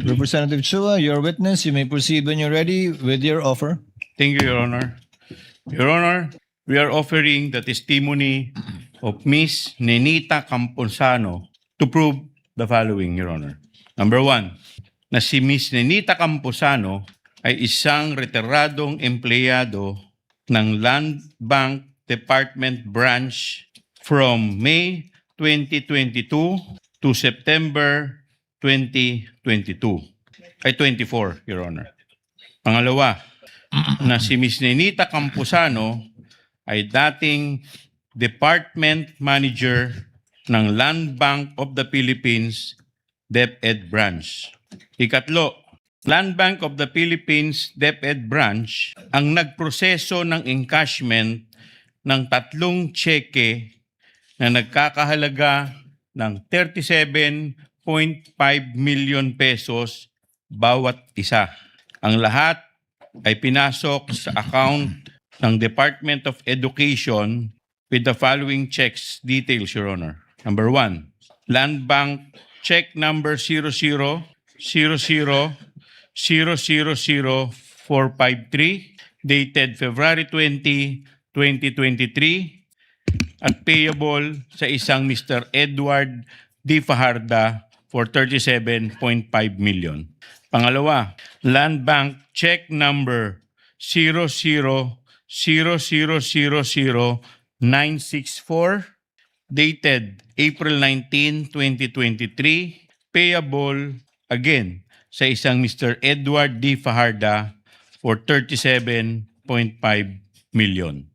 Representative Chua, your witness. You may proceed when you're ready with your offer. Thank you, Your Honor. Your Honor, we are offering the testimony of Miss Nenita Camposano to prove the following, Your Honor. Number one, na si Miss Nenita Camposano ay isang retiradong empleyado ng Land Bank Department Branch from May 2022 to September 2022. Ay 24, Your Honor. Pangalawa, na si Ms. Nenita Camposano ay dating Department Manager ng Land Bank of the Philippines DepEd Branch. Ikatlo, Land Bank of the Philippines DepEd Branch ang nagproseso ng encashment ng 3 tseke na nagkakahalaga ng 37.5 million pesos bawat isa. Ang lahat ay pinasok sa account ng Department of Education with the following checks details, Your Honor. Number one, Land Bank check number 0000000453 dated February 20, 2023 at payable sa isang Mr. Edward D. Fajarda for 37.5 million. Pangalawa, Land Bank check number 00000964 dated April 19, 2023, payable again sa isang Mr. Edward D. Fajarda for 37.5 million.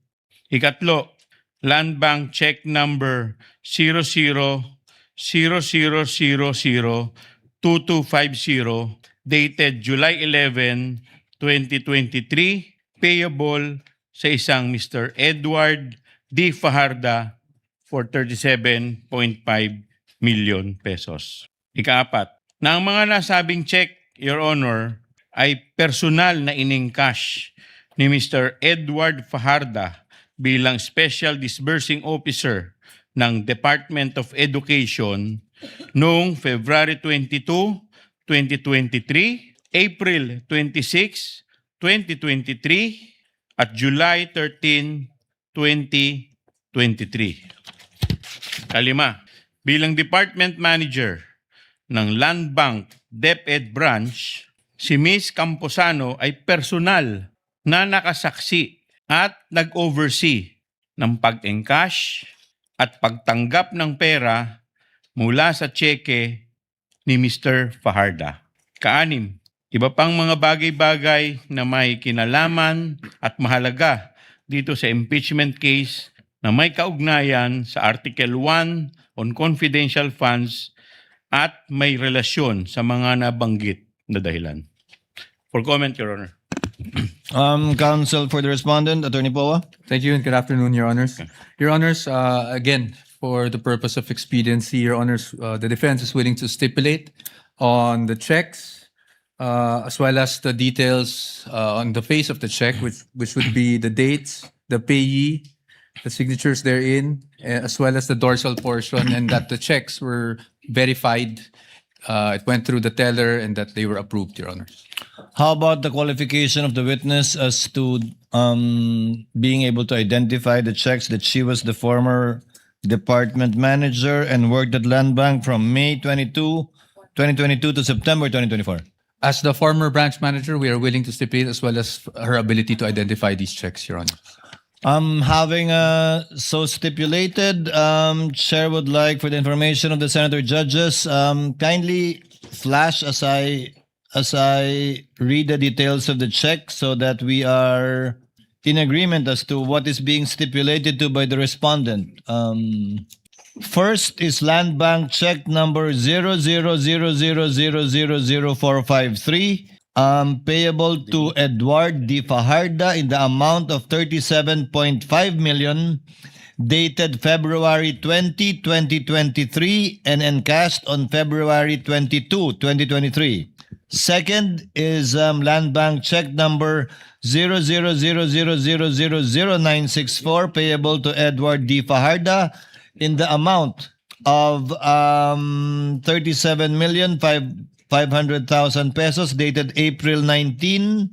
Ikatlo, Land Bank check number 0000002250 dated July 11, 2023, payable sa isang Mr. Edward D. Fajarda for 37.5 million pesos. Ikaapat, na ang mga nasabing check, Your Honor, ay personal na inengcash ni Mr. Edward Fajarda bilang Special Disbursing Officer ng Department of Education noong February 22, 2023, April 26, 2023, at July 13, 2023. Kalima, bilang Department Manager ng Land Bank DepEd Branch, si Ms. Camposano ay personal na nakasaksi at nag-oversee ng pag-encash at pagtanggap ng pera mula sa tseke ni Mr. Fajarda. Kaanim, iba pang mga bagay-bagay na may kinalaman at mahalaga dito sa impeachment case na may kaugnayan sa Article 1 on confidential funds at may relasyon sa mga nabanggit na dahilan. For comment, Your Honor. Counsel for the respondent, Attorney Poa. Thank you and good afternoon, Your Honors. Your Honors, again, for the purpose of expediency, Your Honors, the defense is willing to stipulate on the checks as well as the details on the face of the check, which would be the dates, the payee, the signatures therein, as well as the dorsal portion, and that the checks were verified. It went through the teller and that they were approved, Your Honors. How about the qualification of the witness as to being able to identify the checks that she was the former department manager and worked at Land Bank from May 22, 2022 to September 2024? As the former branch manager, we are willing to stipulate as well as her ability to identify these checks, Your Honor. Having so stipulated, Chair would like, for the information of the Senator Judges, kindly flash as I read the details of the check so that we are in agreement as to what is being stipulated to by the respondent. First is Land Bank check number 0000000453. Payable to Edward D. Fajarda in the amount of 37.5 million, dated February 20, 2023, and encashed on February 22, 2023. Second is Land Bank check number 0000000964, payable to Edward D. Fajarda in the amount of 37,500,000 500,000 pesos dated April 19,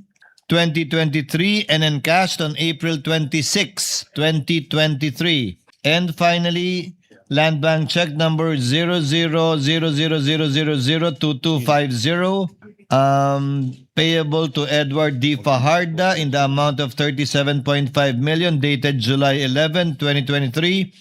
2023 and encashed on April 26, 2023. And finally, Land Bank check number 0000002250, payable to Edward D. Fajarda in the amount of 37.5 million dated July 11, 2023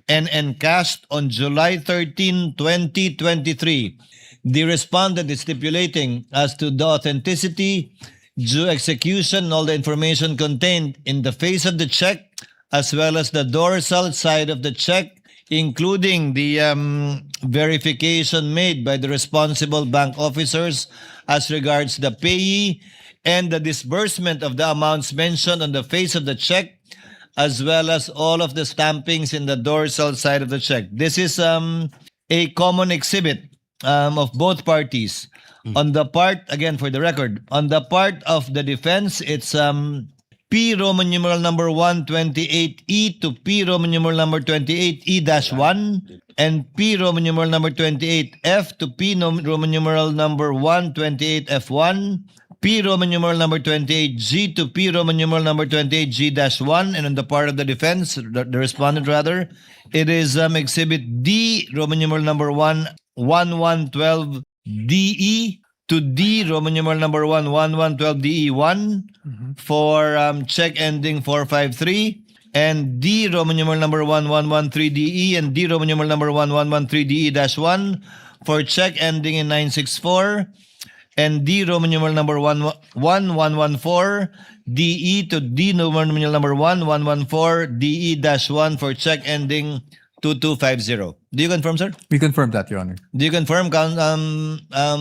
and encashed on July 13, 2023. The respondent is stipulating as to the authenticity, due execution, and all the information contained in the face of the check, as well as the dorsal side of the check, including the verification made by the responsible bank officers as regards the payee and the disbursement of the amounts mentioned on the face of the check, as well as all of the stampings in the dorsal side of the check. This is a common exhibit of both parties. On the part, again for the record, on the part of the defense, it's P Roman numeral number 128E to P Roman numeral number 28E-1 and P Roman numeral number 28F to P Roman numeral number 128F1, P Roman numeral number 28G to P Roman numeral number 28G-1, and on the part of the defense, the respondent rather, it is exhibit D Roman numeral number 1112 DE to D Roman numeral number 1112 DE1 for check ending 453 and D Roman numeral number 1113 DE and D Roman numeral number 1113 DE-1 for check ending in 964 and D Roman numeral number 1114 DE to D Roman numeral number 1114 DE-1 for check ending 2250. Do you confirm, sir? We confirm that, Your Honor. Do you confirm,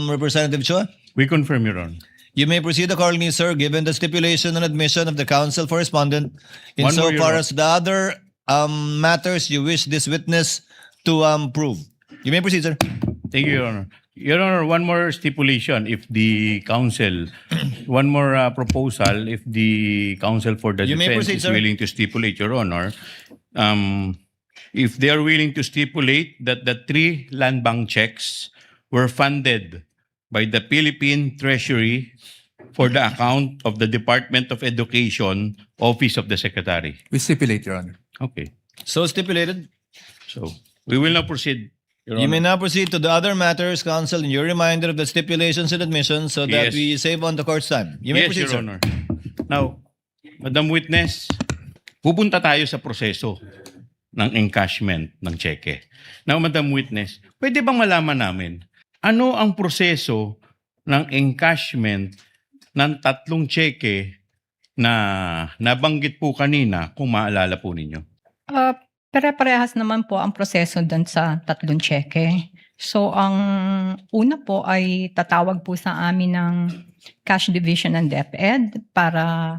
Representative Chua? We confirm, Your Honor. You may proceed accordingly, sir, given the stipulation and admission of the counsel for respondent. One more, Your Insofar Honor. as the other matters you wish this witness to prove. You may proceed, sir. Thank you, Your Honor. Your Honor, one more stipulation if the counsel, one more proposal if the counsel for the You may defense proceed, is sir. willing to stipulate, Your Honor, if they are willing to stipulate that the 3 land bank checks were funded by the Philippine Treasury for the account of the Department of Education, Office of the Secretary. We stipulate, Your Honor. Okay. So stipulated. So, we will now proceed, Your You Honor. may now proceed to the other matters, counsel, and your reminder of the stipulations and admissions so that Yes. we save on the court's time. You may Yes, proceed, Your sir. Honor. Now, Madam Witness, pupunta tayo sa proseso ng encashment ng cheque. Now, Madam Witness, pwede bang malaman namin ano ang proseso ng encashment ng 3 cheque na nabanggit po kanina kung maalala po ninyo? Pare-parehas naman po ang proseso doon sa 3 cheque. So, ang una po ay tatawag po sa amin ng Cash Division ng DepEd para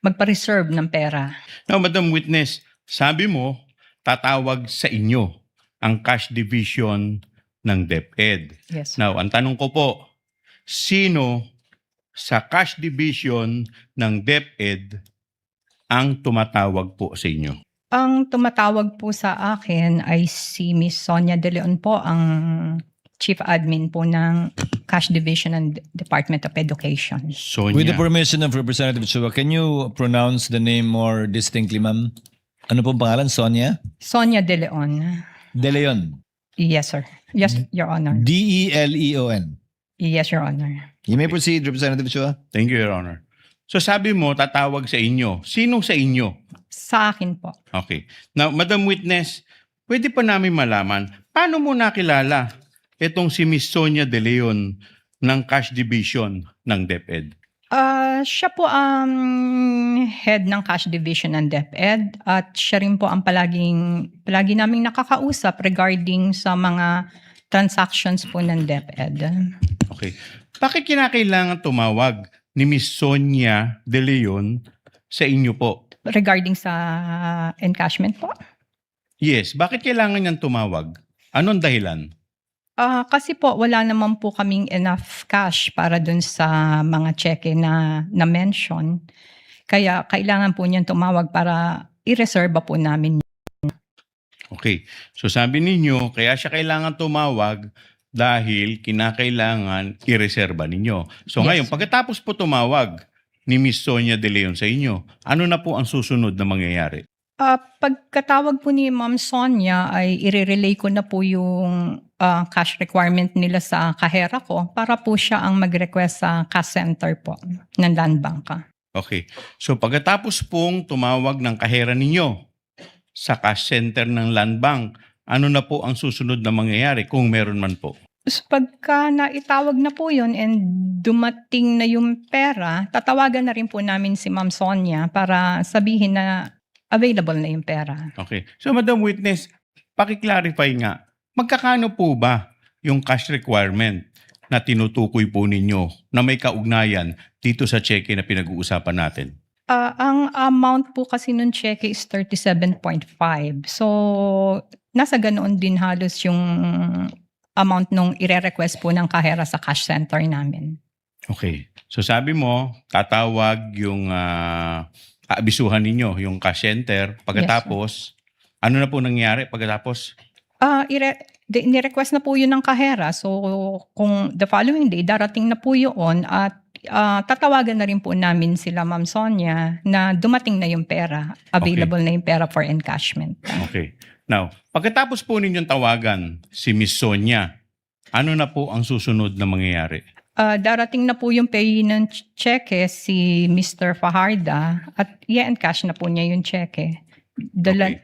magpa-reserve ng pera. Now, Madam Witness, sabi mo, tatawag sa inyo ang cash division ng DepEd. Yes. Now, ang tanong ko po, sino sa cash division ng DepEd ang tumatawag po sa inyo? Ang tumatawag po sa akin ay si Miss Sonia De Leon po, ang Chief Admin po ng Cash Division ng Department of Education. Sonia. With the permission of Representative Chua, can you pronounce the name more distinctly, ma'am? Ano pong pangalan? Sonia? Sonia De Leon. De Leon. Yes, sir. Yes, Your Honor. D-E-L-E-O-N. Yes, Your Honor. You may proceed, Representative Chua. Thank you, Your Honor. So sabi mo, tatawag sa inyo. Sino sa inyo? Sa akin po. Okay. Now, Madam Witness, pwede pa namin malaman, paano mo nakilala itong si Miss Sonia De Leon ng Cash Division ng DepEd? Siya po ang head ng Cash Division ng DepEd at siya rin po ang palagi naming nakakausap regarding sa mga transactions po ng DepEd. Okay. Bakit kinakailangan tumawag ni Miss Sonia De Leon sa inyo po? Regarding sa encashment po? Yes, bakit kailangan niyang tumawag? Anong dahilan? Kasi po wala naman po kaming enough cash para dun sa mga cheque na mention. Kaya kailangan po niyang tumawag para i-reserve po namin. Okay. So sabi ninyo, kaya siya kailangan tumawag dahil kinakailangan ireserba ninyo. So Yes, ngayon, sir. pagkatapos po tumawag ni Miss Sonia De Leon sa inyo, ano na po ang susunod na mangyayari? Pagkatawag po ni Ma'am Sonia ay irerelay ko na po yung cash requirement nila sa kahera ko para po siya ang mag-request sa cash center po ng Land Bank. Okay. So pagkatapos pong tumawag ng kahera ninyo sa cash center ng Land Bank, ano na po ang susunod na mangyayari kung meron man po? So, pagka naitawag na po yun and dumating na yung pera, tatawagan na rin po namin si Ma'am Sonia para sabihin na available na yung pera. Okay. So Madam Witness, paki-clarify nga, magkakano po ba yung cash requirement na tinutukoy po ninyo na may kaugnayan dito sa cheque na pinag-uusapan natin? Ang amount po kasi nung cheque is 37.5. So, nasa ganoon din halos yung amount nung ire-request po ng kahera sa cash center namin. Okay. So sabi mo, tatawag yung aabisuhan ninyo, yung cash center. Pagkatapos, ano na po nangyari pagkatapos? Ni-request na po yun ng kahera. So, kung the following day, darating na po yun at tatawagan na rin po namin sila Ma'am Sonia na dumating na yung pera. Available na yung pera for encashment. Okay. Now, pagkatapos po ninyong tawagan si Miss Sonia, ano na po ang susunod na mangyayari? Darating na po yung pay ng cheque si Mr. Fajarda at i-encash na po niya yung cheque. Okay.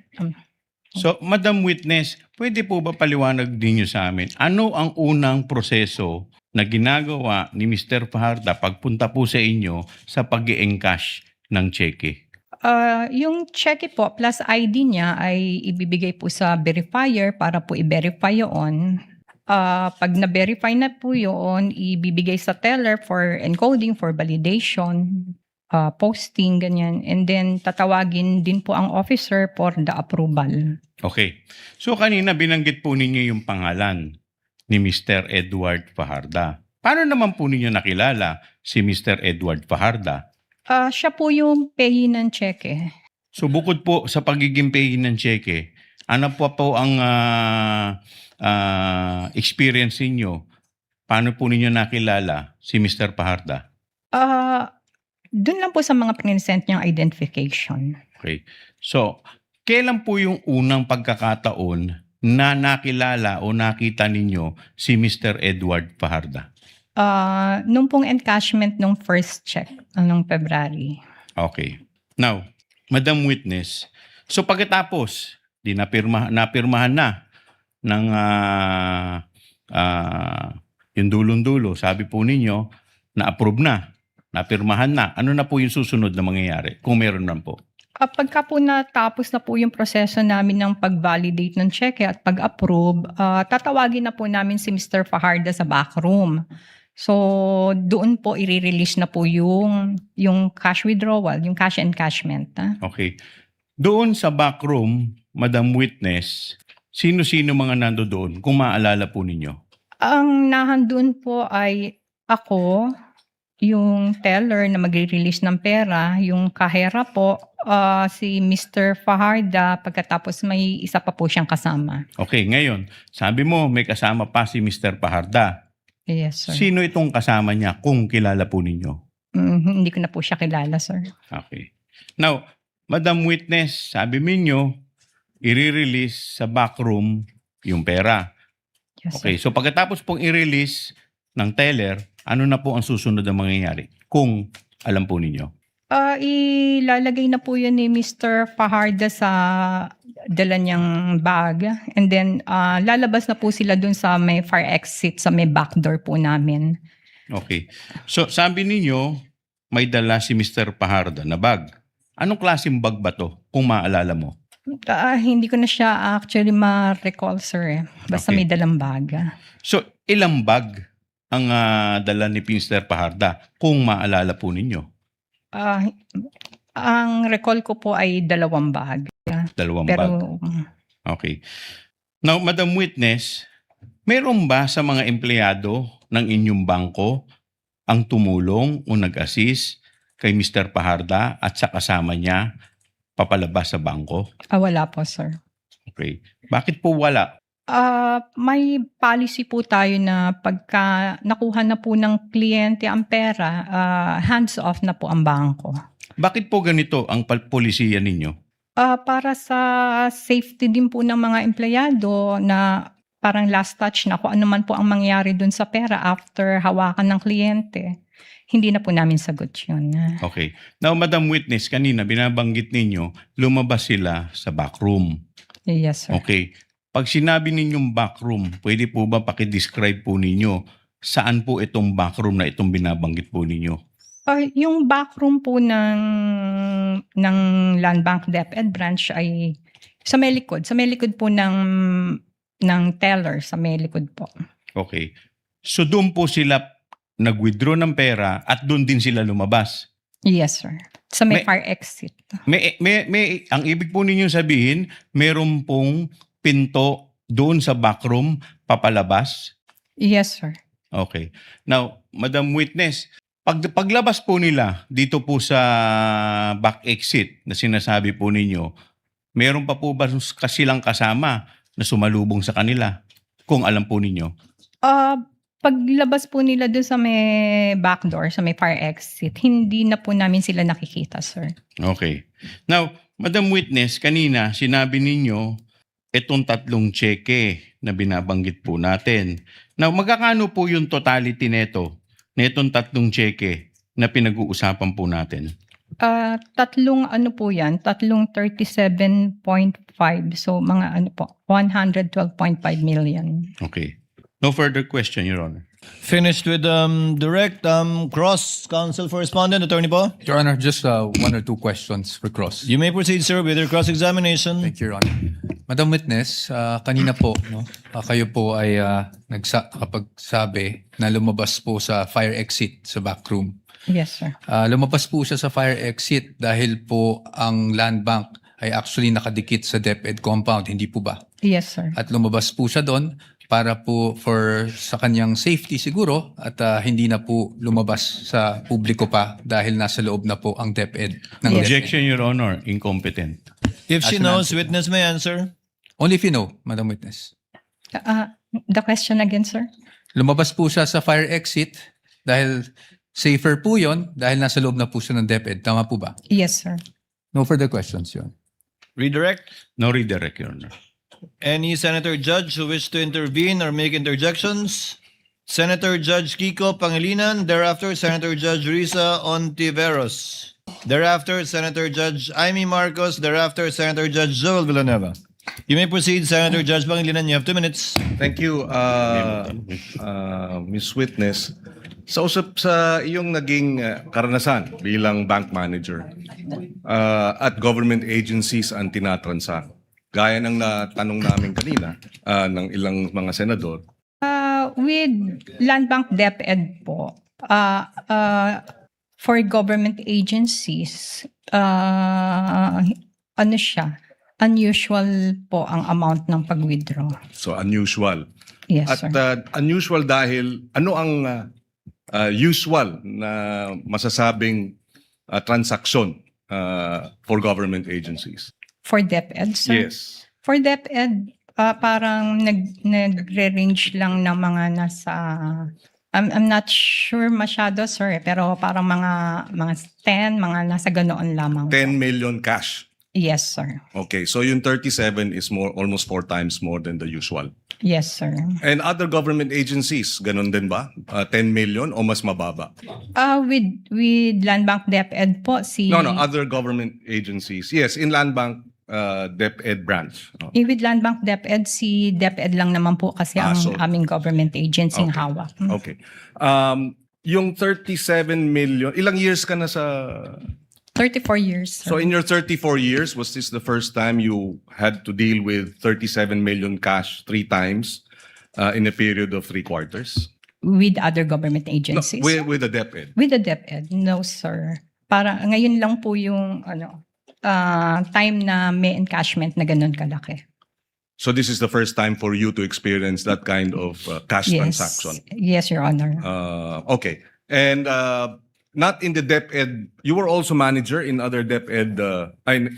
So, Madam Witness, pwede po ba paliwanag din niyo sa amin, ano ang unang proseso na ginagawa ni Mr. Fajarda pagpunta po sa inyo sa pag-i-encash ng cheque? Yung cheque po plus ID niya ay ibibigay po sa verifier para po i-verify yun. Pag na-verify na po yun, ibibigay sa teller for encoding, for validation, posting, ganyan. And then tatawagin din po ang officer for the approval. Okay. So kanina binanggit po ninyo yung pangalan ni Mr. Edward Fajarda. Paano naman po ninyo nakilala si Mr. Edward Fajarda? Siya po yung payee ng cheque. So bukod po sa pagiging payee ng cheque, ano po ang experience niyo? Paano po ninyo nakilala si Mr. Fajarda? Doon lang po sa mga present niyang identification. Okay. So, kailan po yung unang pagkakataon na nakilala o nakita ninyo si Mr. Edward Fajarda? Nung pong encashment nung first check, nung February. Okay. Now, Madam Witness, so pagkatapos, napirmahan na ng yung dulong-dulo, sabi po ninyo, na-approve na, napirmahan na. Ano na po yung susunod na mangyayari kung meron man po? Pagka po natapos na po yung proseso namin ng pag-validate ng cheque at pag-approve, tatawagin na po namin si Mr. Fajarda sa backroom. So, doon po i-release na po yung cash withdrawal, yung cash encashment. Okay. Doon sa backroom, Madam Witness, sino-sino mga nando doon kung maalala po ninyo? Ang nahandun po ay ako, yung teller na magre-release ng pera, yung kahera po, si Mr. Fajarda, pagkatapos may isa pa po siyang kasama. Okay, ngayon, sabi mo may kasama pa si Mr. Fajarda. Yes, sir. Sino itong kasama niya kung kilala po ninyo? Hindi ko na po siya kilala, sir. Okay. Now, Madam Witness, sabi ninyo, i-release sa backroom yung pera. Yes, Okay, sir. so pagkatapos pong i-release ng teller, ano na po ang susunod na mangyayari? Kung alam po ninyo. Ilalagay na po yun ni Mr. Fajarda sa dala niyang bag. And then, lalabas na po sila dun sa may fire exit, sa may back door po namin. Okay. So, sabi ninyo, may dala si Mr. Fajarda na bag. Anong klaseng bag ba to, kung maalala mo? Hindi ko na siya actually ma-recall, sir. Basta Okay. may dalang bag. So, ilang bag ang dala ni Mr. Fajarda, kung maalala po ninyo? Ang recall ko po ay 2 bag. Dalawang bag. Pero, Okay. Now, Madam Witness, meron ba sa mga empleyado ng inyong bangko ang tumulong o nag-assist kay Mr. Fajarda at sa kasama niya papalabas sa bangko? wala po, sir. Okay. Bakit po wala? May policy po tayo na pagka nakuha na po ng kliyente ang pera, hands off na po ang bangko. Bakit po ganito ang polisiya ninyo? Para sa safety din po ng mga empleyado na parang last touch na kung ano man po ang mangyari dun sa pera after hawakan ng kliyente. Hindi na po namin sagot yun. Okay. Now, Madam Witness, kanina binabanggit ninyo, lumabas sila sa backroom. Yes, sir. Okay. Pag sinabi ninyong backroom, pwede po ba pakidescribe po ninyo saan po itong backroom na itong binabanggit po ninyo? Yung backroom po ng Land Bank DepEd branch ay sa may likod. Sa may likod po ng teller, sa may likod po. Okay. So doon po sila nag-withdraw ng pera at doon din sila lumabas. Yes, sir. Sa may May- fire exit. Ang ibig po ninyong sabihin, meron pong pinto doon sa backroom papalabas? Yes, sir. Okay. Now, Madam Witness, paglabas po nila dito po sa back exit na sinasabi po ninyo, meron pa po ba silang kasama na sumalubong sa kanila? Kung alam po ninyo. Paglabas po nila doon sa may back door, sa may fire exit, hindi na po namin sila nakikita, sir. Okay. Now, Madam Witness, kanina sinabi ninyo itong 3 cheque na binabanggit po natin. Now, magkakano po yung totality nito, netong 3 cheque na pinag-uusapan po natin? Tatlong ano po yan, tatlong 37.5. So, mga ano po, 112.5 million. Okay. No further question, Your Honor. Finished with direct cross counsel for respondent, Attorney Po. Your Honor, just 1 or 2 questions for cross. You may proceed, sir, with your cross-examination. Thank you, Your Honor. Madam Witness, kanina po, kayo po ay kapagsabi na lumabas po sa fire exit sa backroom. Yes, sir. Lumabas po siya sa fire exit dahil po ang land bank ay actually nakadikit sa DepEd compound, hindi po ba? Yes, sir. At lumabas po siya doon para po sa kanyang safety siguro at hindi na po lumabas sa publiko pa dahil nasa loob na po ang DepEd. Ng DepEd. Objection, Your Honor. Incompetent. If she As an knows, answer. witness may answer. Only if you know, Madam Witness. The question again, sir? Lumabas po siya sa fire exit dahil safer po yon dahil nasa loob na po siya ng DepEd. Tama po ba? Yes, sir. No further questions, yun. Redirect. No redirect, Your Honor. Any senator judge who wish to intervene or make interjections? Senator Judge Kiko Pangilinan, thereafter Senator Judge Risa Ontiveros. Thereafter Senator Judge Amy Marcos, thereafter Senator Judge Joel Villanueva. You may proceed, Senator Judge Pangilinan. You have 2 minutes. Thank you, Ms. Witness. Sa usap sa iyong naging karanasan bilang bank manager at government agencies ang tinatransact, gaya ng natanong namin kanina ng ilang mga senador, With Land Bank DepEd po, for government agencies, ano siya, unusual po ang amount ng pag-withdraw. so unusual. Yes, At sir. unusual dahil ano ang usual na masasabing transaksyon for government agencies? For DepEd, sir? Yes. For DepEd, parang nagre-range lang ng mga nasa, I'm not sure masyado, sir, pero parang mga 10, mga nasa ganoon lamang. 10 million cash. Yes, sir. Okay, so yung 37 is almost 4 times more than the usual. Yes, sir. And other government agencies, ganun din ba? 10 million o mas mababa? With Land Bank DepEd po, No, other government agencies. Yes, in Land Bank DepEd branch. Oh. With Land Bank DepEd, si DepEd lang naman po kasi ang so- aming government agency Okay. hawak. Okay. Yung 37 million, ilang years ka na sa... 34 years, sir. So in your 34 years, was this the first time you had to deal with 37 million cash 3 times in a period of 3 quarters? With other government No, agencies. with the DepEd. With the DepEd, no, sir. Para ngayon lang po yung time na may encashment na ganun kalaki. So this is the first time for you to experience that kind of cash transaction. Yes, Your Honor. Okay. And not in the DepEd, you were also manager in other DepEd,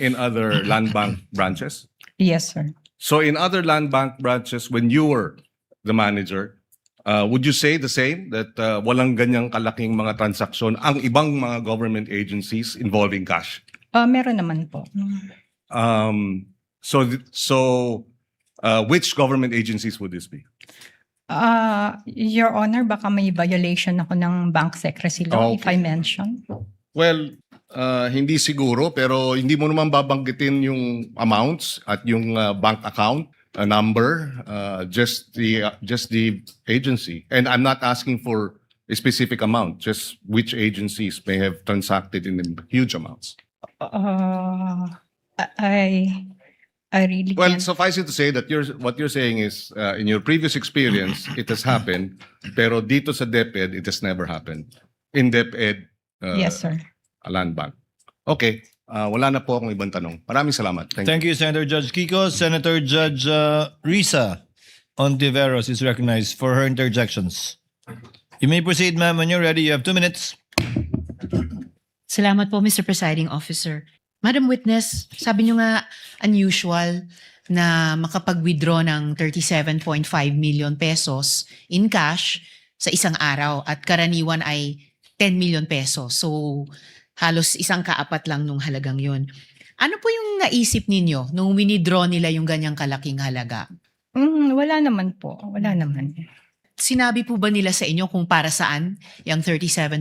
in other land bank branches. Yes, sir. So in other land bank branches, when you were the manager, would you say the same, that walang ganyang kalaking mga transaksyon ang ibang mga government agencies involving cash? Meron naman po. Which government agencies would this be? Your Honor, baka may violation ako ng bank secrecy law if I mention. Well, hindi siguro, pero hindi mo naman babanggitin yung amounts at yung bank account number, just the agency. And I'm not asking for a specific amount, just which agencies may have transacted in huge amounts. I really Well, can't. suffice it to say that what you're saying is, in your previous experience, it has happened, pero dito sa DepEd, it has never happened. In DepEd, Yes, sir. land bank. Okay, wala na po akong ibang tanong. Maraming salamat. Thank you. Thank you, Senator Judge Kiko. Senator Judge Risa Ontiveros is recognized for her interjections. You may proceed, ma'am, when you're ready. You have 2 minutes. Salamat po, Mr. Presiding Officer. Madam Witness, sabi nyo nga unusual na makapag-withdraw ng 37.5 million pesos in cash sa isang araw at karaniwan ay 10 million pesos. So, halos isang kaapat lang nung halagang yun. Ano po yung naisip ninyo nung winidraw nila yung ganyang kalaking halaga? Wala naman po. Wala naman. Sinabi po ba nila sa inyo kung para saan yung 37.5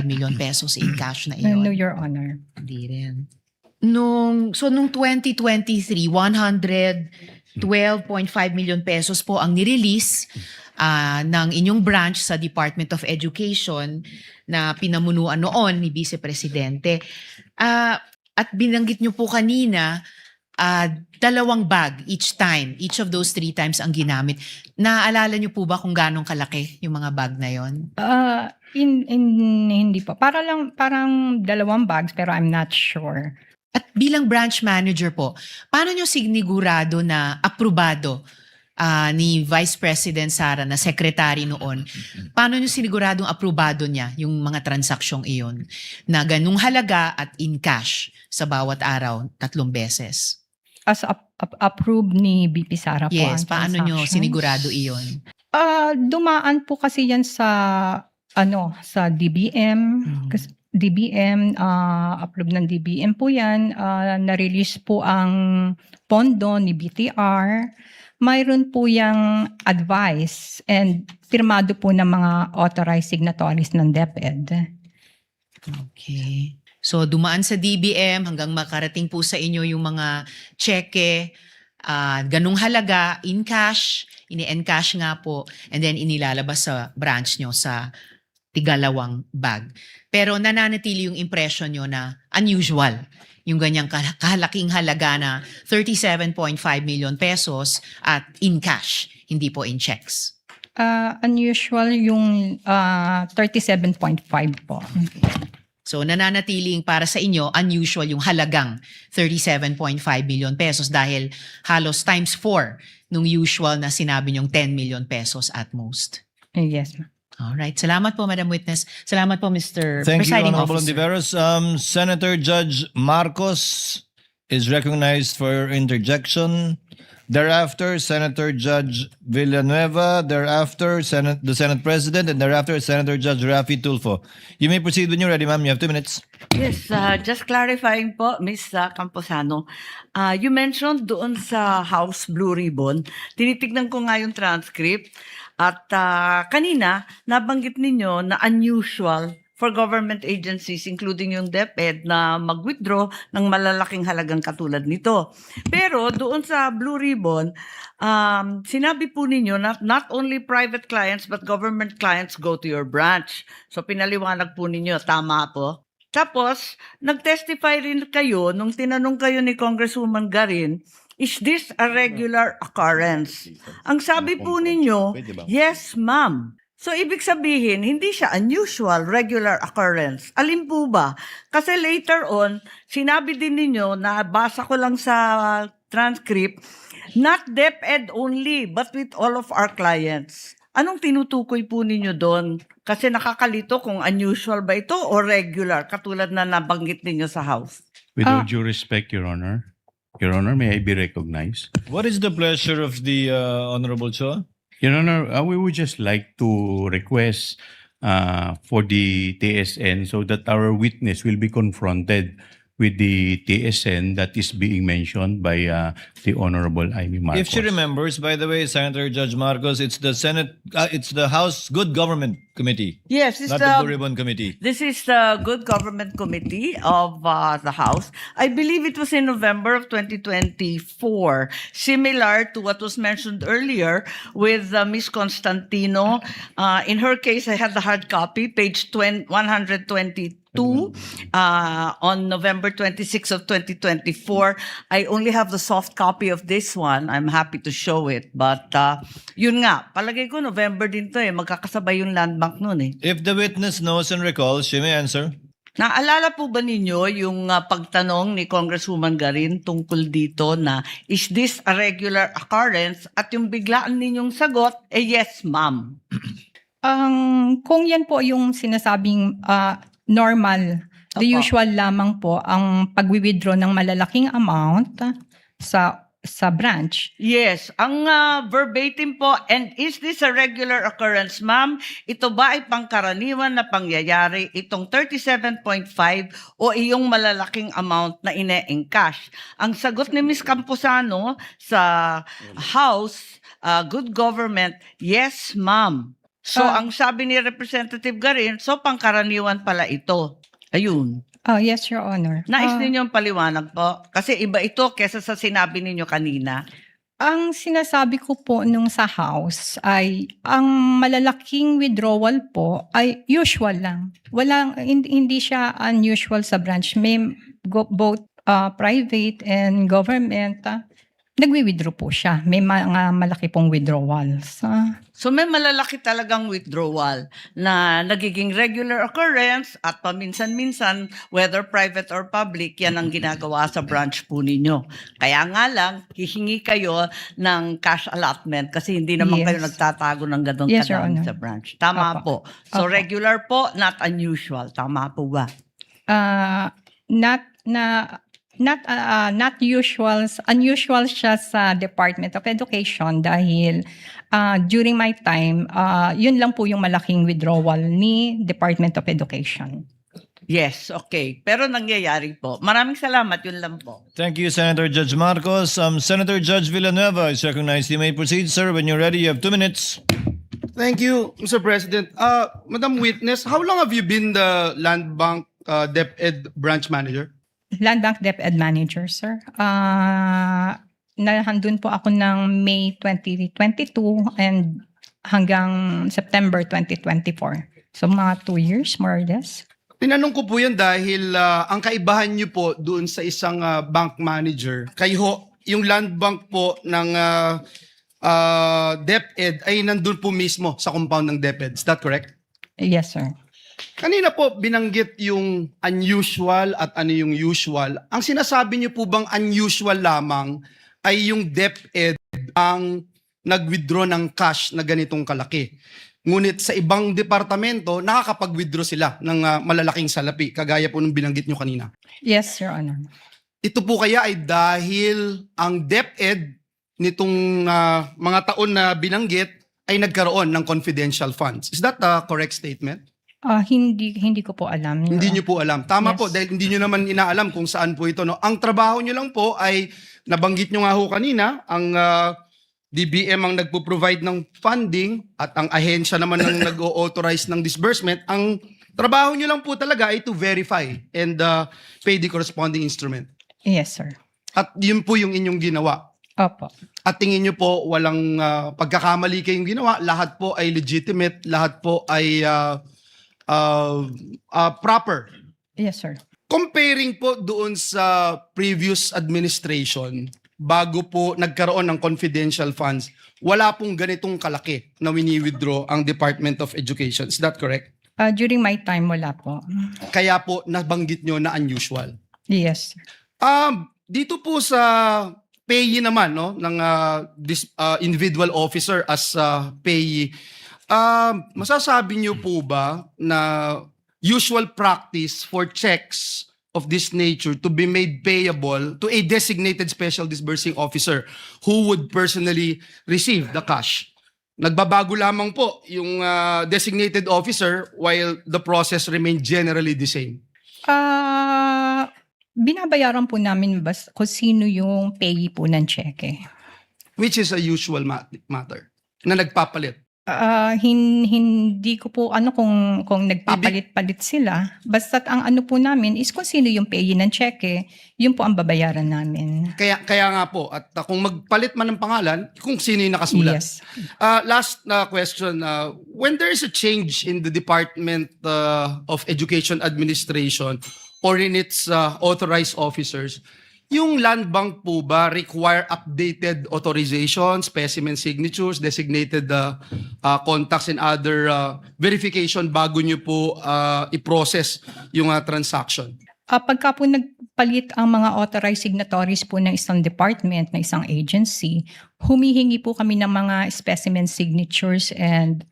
million pesos in cash na iyon? No, Your Honor. Hindi rin. Nung 2023, 112.5 million pesos po ang nirelease ng inyong branch sa Department of Education na pinamunuan noon ni Vice Presidente. At binanggit nyo po kanina, 2 bag each of those 3 times ang ginamit. Naaalala nyo po ba kung ganong kalaki yung mga bag na yon? Hindi po. Parang 2 bags pero I'm not sure. At bilang branch manager po, paano nyo sinigurado na aprobado ni Vice President Sara na secretary noon? Paano nyo siniguradong aprobado niya yung mga transaksyong iyon na ganung halaga at in cash sa bawat araw 3 beses? As approved ni BP Sara po. Yes, ang paano nyo transactions. sinigurado iyon? Dumaan po kasi yan sa DBM. Kasi DBM, upload ng DBM po yan. Na-release po ang pondo ni BTR. Mayroon po yung advice and firmado po ng mga authorized signatories ng DepEd. Okay. So dumaan sa DBM hanggang makarating po sa inyo yung mga cheque, ganung halaga in cash, ini-encash nga po, and then inilalabas sa branch nyo sa 2 bag. Pero nananatili yung impression nyo na unusual yung ganyang kahalaking halaga na 37.5 million pesos at in cash, hindi po in checks. Unusual yung 37.5 po. So nananatiling para sa inyo, unusual yung halagang 37.5 million pesos dahil halos times 4 nung usual na sinabi nyong 10 million pesos at most. Yes, ma'am. Alright. Salamat po, Madam Witness. Salamat po, Mr. Thank you, Presiding Honorable Officer. Ontiveros. Senator Judge Marcos is recognized for your interjection. Thereafter, Senator Judge Villanueva. Thereafter, the Senate President. And thereafter, Senator Judge Raffy Tulfo. You may proceed when you're ready, ma'am. You have 2 minutes. Yes, just clarifying po, Ms. Camposano. You mentioned doon sa House Blue Ribbon, tinitignan ko nga yung transcript at kanina nabanggit ninyo na unusual for government agencies including yung DepEd na mag-withdraw ng malalaking halagang katulad nito. Pero doon sa Blue Ribbon, sinabi po ninyo na not only private clients but government clients go to your branch. So pinaliwanag po ninyo, tama po. Tapos, nag-testify rin kayo nung tinanong kayo ni Congresswoman Garin, is this a regular occurrence? Ang sabi po ninyo, yes ma'am. So, ibig sabihin, hindi siya unusual, regular occurrence. Alin po ba? Kasi later on, sinabi din ninyo, nabasa ko lang sa transcript, not DepEd only, but with all of our clients. Anong tinutukoy po ninyo doon? Kasi nakakalito kung unusual ba ito o regular, katulad na nabanggit ninyo sa House. With all due respect, Your Honor, Your Honor, may I be recognized? What is the pleasure of the Honorable Chua? Your Honor, we would just like to request for the TSN so that our witness will be confronted with the TSN that is being mentioned by the Honorable Amy Marcos. If she remembers, by the way, Senator Judge Marcos, it's the it's the House Good Government Committee, Yes, it's not the Blue Ribbon Committee. This is the Good Government Committee of the House. I believe it was in November of 2024, similar to what was mentioned earlier with Ms. Constantino. In her case, I had the hard copy, page 122. On November 26 of 2024. I only have the soft copy of this one. I'm happy to show it. But yun nga, palagay ko November din to magkakasabay yung land bank nun If the witness knows and recalls, she may answer. Naalala po ba ninyo yung pagtanong ni Congresswoman Garin tungkol dito na is this a regular occurrence? At yung biglaan ninyong sagot, yes ma'am. Kung yan po yung sinasabing normal, the Opo. usual lamang po ang pag-withdraw ng malalaking amount sa branch. Yes, ang verbatim po, and is this a regular occurrence, ma'am? Ito ba ay pangkaraniwan na pangyayari itong 37.5 o iyong malalaking amount na ine-encash? Ang sagot ni Ms. Camposano sa House Good Government, yes, ma'am. So, ang sabi ni Representative Garin, so pangkaraniwan pala ito. Ayun. Yes, Your Honor. Nais ninyong paliwanag po? Kasi iba ito kesa sa sinabi ninyo kanina. Ang sinasabi ko po nung sa House ay ang malalaking withdrawal po ay usual lang. Hindi siya unusual sa branch. May both private and government. Nagwi-withdraw po siya. May mga malaki pong withdrawals. So may malalaki talagang withdrawal na nagiging regular occurrence at paminsan-minsan, whether private or public, yan ang ginagawa sa branch po ninyo. Kaya nga lang, hihingi kayo ng cash allotment kasi hindi naman Yes. kayo nagtatago ng ganun Yes, Your kadami Honor. sa branch. Tama Opo. po. So Opo. regular po, not unusual. Tama po ba? Not unusual siya sa Department of Education dahil during my time, yun lang po yung malaking withdrawal ni Department of Education. Yes, okay. Pero nangyayari po. Maraming salamat, yun lang po. Thank you, Senator Judge Marcos. Senator Judge Villanueva is recognized. You may proceed, sir. When you're ready, you have 2 minutes. Thank you, Mr. President. Madam Witness, how long have you been the Land Bank DepEd branch manager? Land Bank DepEd Manager, sir. Nahandun po ako ng May 2022 and hanggang September 2024. So mga 2 years, more or less. Tinanong ko po yan dahil ang kaibahan niyo po doon sa isang bank manager, kayo, yung land bank po ng DepEd ay nandun po mismo sa compound ng DepEd. Is that correct? Yes, sir. Kanina po binanggit yung unusual at ano yung usual. Ang sinasabi niyo po bang unusual lamang ay yung DepEd ang nag-withdraw ng cash na ganitong kalaki. Ngunit sa ibang departamento, nakakapag-withdraw sila ng malalaking salapi, kagaya po nung binanggit niyo kanina. Yes, Your Honor. Ito po kaya ay dahil ang DepEd nitong mga taon na binanggit ay nagkaroon ng confidential funds. Is that a correct statement? Hindi ko po alam. Hindi nyo po alam. Tama Yes. po, dahil hindi nyo naman inaalam kung saan po ito. No? Ang trabaho nyo lang po ay, nabanggit nyo nga ho kanina, ang DBM ang nagpo-provide ng funding at ang ahensya naman ang nag-authorize ng disbursement. Ang trabaho nyo lang po talaga ay to verify and pay the corresponding instrument. Yes, sir. At yun po yung inyong ginawa. Opo. At tingin nyo po walang pagkakamali kayong ginawa, lahat po ay legitimate, lahat po ay proper. Yes, sir. Comparing po doon sa previous administration, bago po nagkaroon ng confidential funds, wala pong ganitong kalaki na wini-withdraw ang Department of Education. Is that correct? During my time, wala po. Kaya po nabanggit nyo na unusual. Yes, sir. Dito po sa payee naman no ng this individual officer as payee, masasabi niyo po ba na usual practice for checks of this nature to be made payable to a designated special disbursing officer who would personally receive the cash. Nagbabago lamang po yung designated officer while the process remained generally the same. Binabayaran po namin kung sino yung payee po ng cheque. Which is a usual matter na nagpapalit. Hindi ko po kung nagpapalit-palit sila. Basta't ang ano po namin is kung sino yung payee ng cheque, yun po ang babayaran namin. Kaya nga po, at kung magpalit man ng pangalan, kung sino yung nakasulat. Yes. Last question, when there is a change in the Department of Education Administration or in its authorized officers, yung land bank po ba require updated authorization, specimen signatures, designated contacts and other verification bago nyo po i-process yung transaction? Pagka po nagpalit ang mga authorized signatories po ng isang department, ng isang agency, humihingi po kami ng mga specimen signatures and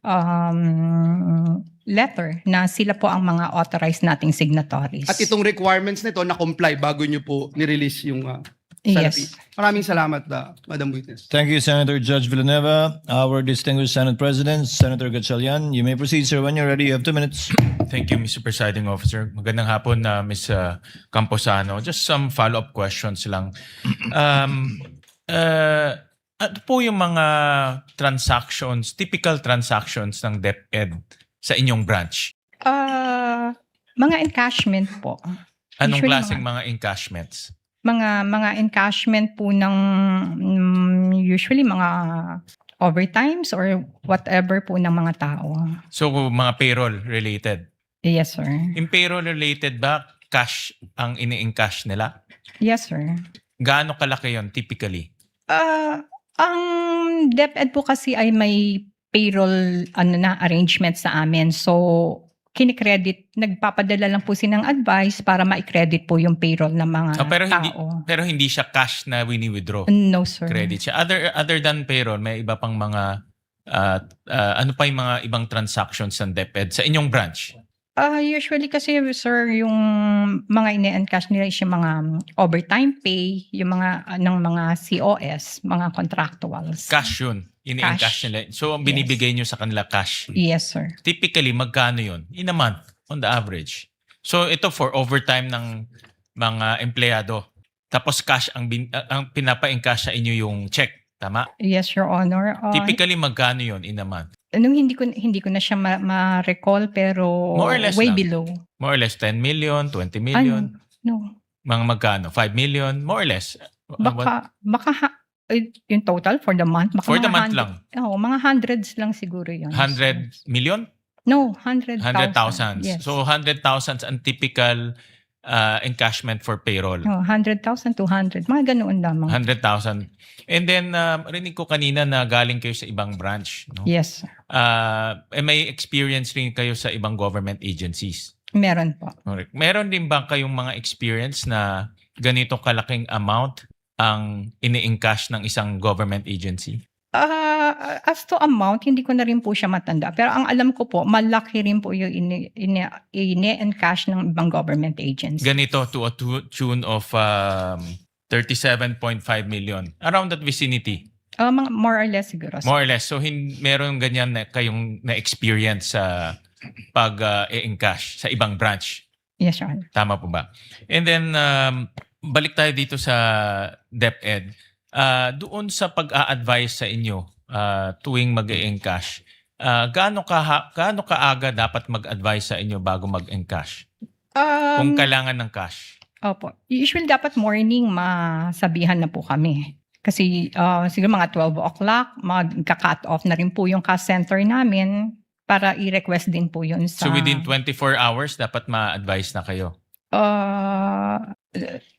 letter na sila po ang mga authorized nating signatories. At itong requirements nito na-comply bago nyo po ni-release yung salapi. Yes. Maraming salamat, Madam Witness. Thank you, Senator Judge Villanueva. Our distinguished Senate President, Senator Gatchalian. You may proceed, sir. When you're ready, you have 2 minutes. Thank you, Mr. Presiding Officer. Magandang hapon, Ms. Camposano. Just some follow-up questions lang. Ano po yung mga transactions, typical transactions ng DepEd sa inyong branch? Mga encashment po. Anong Usually klaseng mga encashments? Mga encashment po ng usually mga overtimes or whatever po ng mga tao. So, mga payroll related. Yes, sir. Yung payroll related ba, cash ang ini-encash nila? Yes, sir. Gaano kalaki yon typically? Ang DepEd po kasi ay may payroll arrangement sa amin. So, kinikredit, nagpapadala lang po silang advice para ma-credit po yung payroll ng mga tao. Pero hindi siya cash na wini-withdraw. No, sir. Credit siya. Other than payroll, may iba pang mga ano pa yung mga ibang transactions ng DepEd sa inyong branch? Usually kasi, sir, yung mga ine-encash nila is yung mga overtime pay, yung mga mga COS, mga contractuals. Cash yun. Ini-encash nila. So, ang binibigay nyo sa kanila cash. Yes, sir. Typically, magkano yun? In a month, on the average. So, ito for overtime ng mga empleyado. Tapos cash ang pinapa-encash sa inyo yung check. Tama? Yes, Your Honor. Typically, magkano yun in a month? Hindi ko na siya ma-recall pero More or less way lang. below. More or less 10 million, 20 million. No. Mga magkano? 5 million? More or less. Baka yung total for the month. Baka For the mga month lang. Oo, mga hundreds lang siguro yun. 100 million? No, 100,000. 100,000. Yes. So 100,000 ang typical encashment for payroll. No, 100,000, 200. Mga ganoon lamang. 100,000. And then, rinig ko kanina na galing kayo sa ibang branch. No? Yes. May experience rin kayo sa ibang government agencies. Meron po. Correct. Meron din ba kayong mga experience na ganito kalaking amount ang ini-encash ng isang government agency? As to amount, hindi ko na rin po siya matanda. Pero ang alam ko po, malaki rin po yung ini-encash ng ibang government agency. Ganito to a tune of 37.5 million. Around that vicinity. More or less siguro. More or less. So, meron ganyan na kayong na-experience sa pag-encash sa ibang branch. Yes, Your Honor. Tama po ba? And then, balik tayo dito sa DepEd. Doon sa pag-a-advise sa inyo tuwing mag-e-encash, gaano kaaga dapat mag-advise sa inyo bago mag-encash? Kung kailangan ng cash. Opo. Usually dapat morning masabihan na po kami. Kasi siguro mga 12 o'clock, magka-cut off na rin po yung cash center namin para i-request din po yun sa... So within 24 hours, dapat ma-advise na kayo?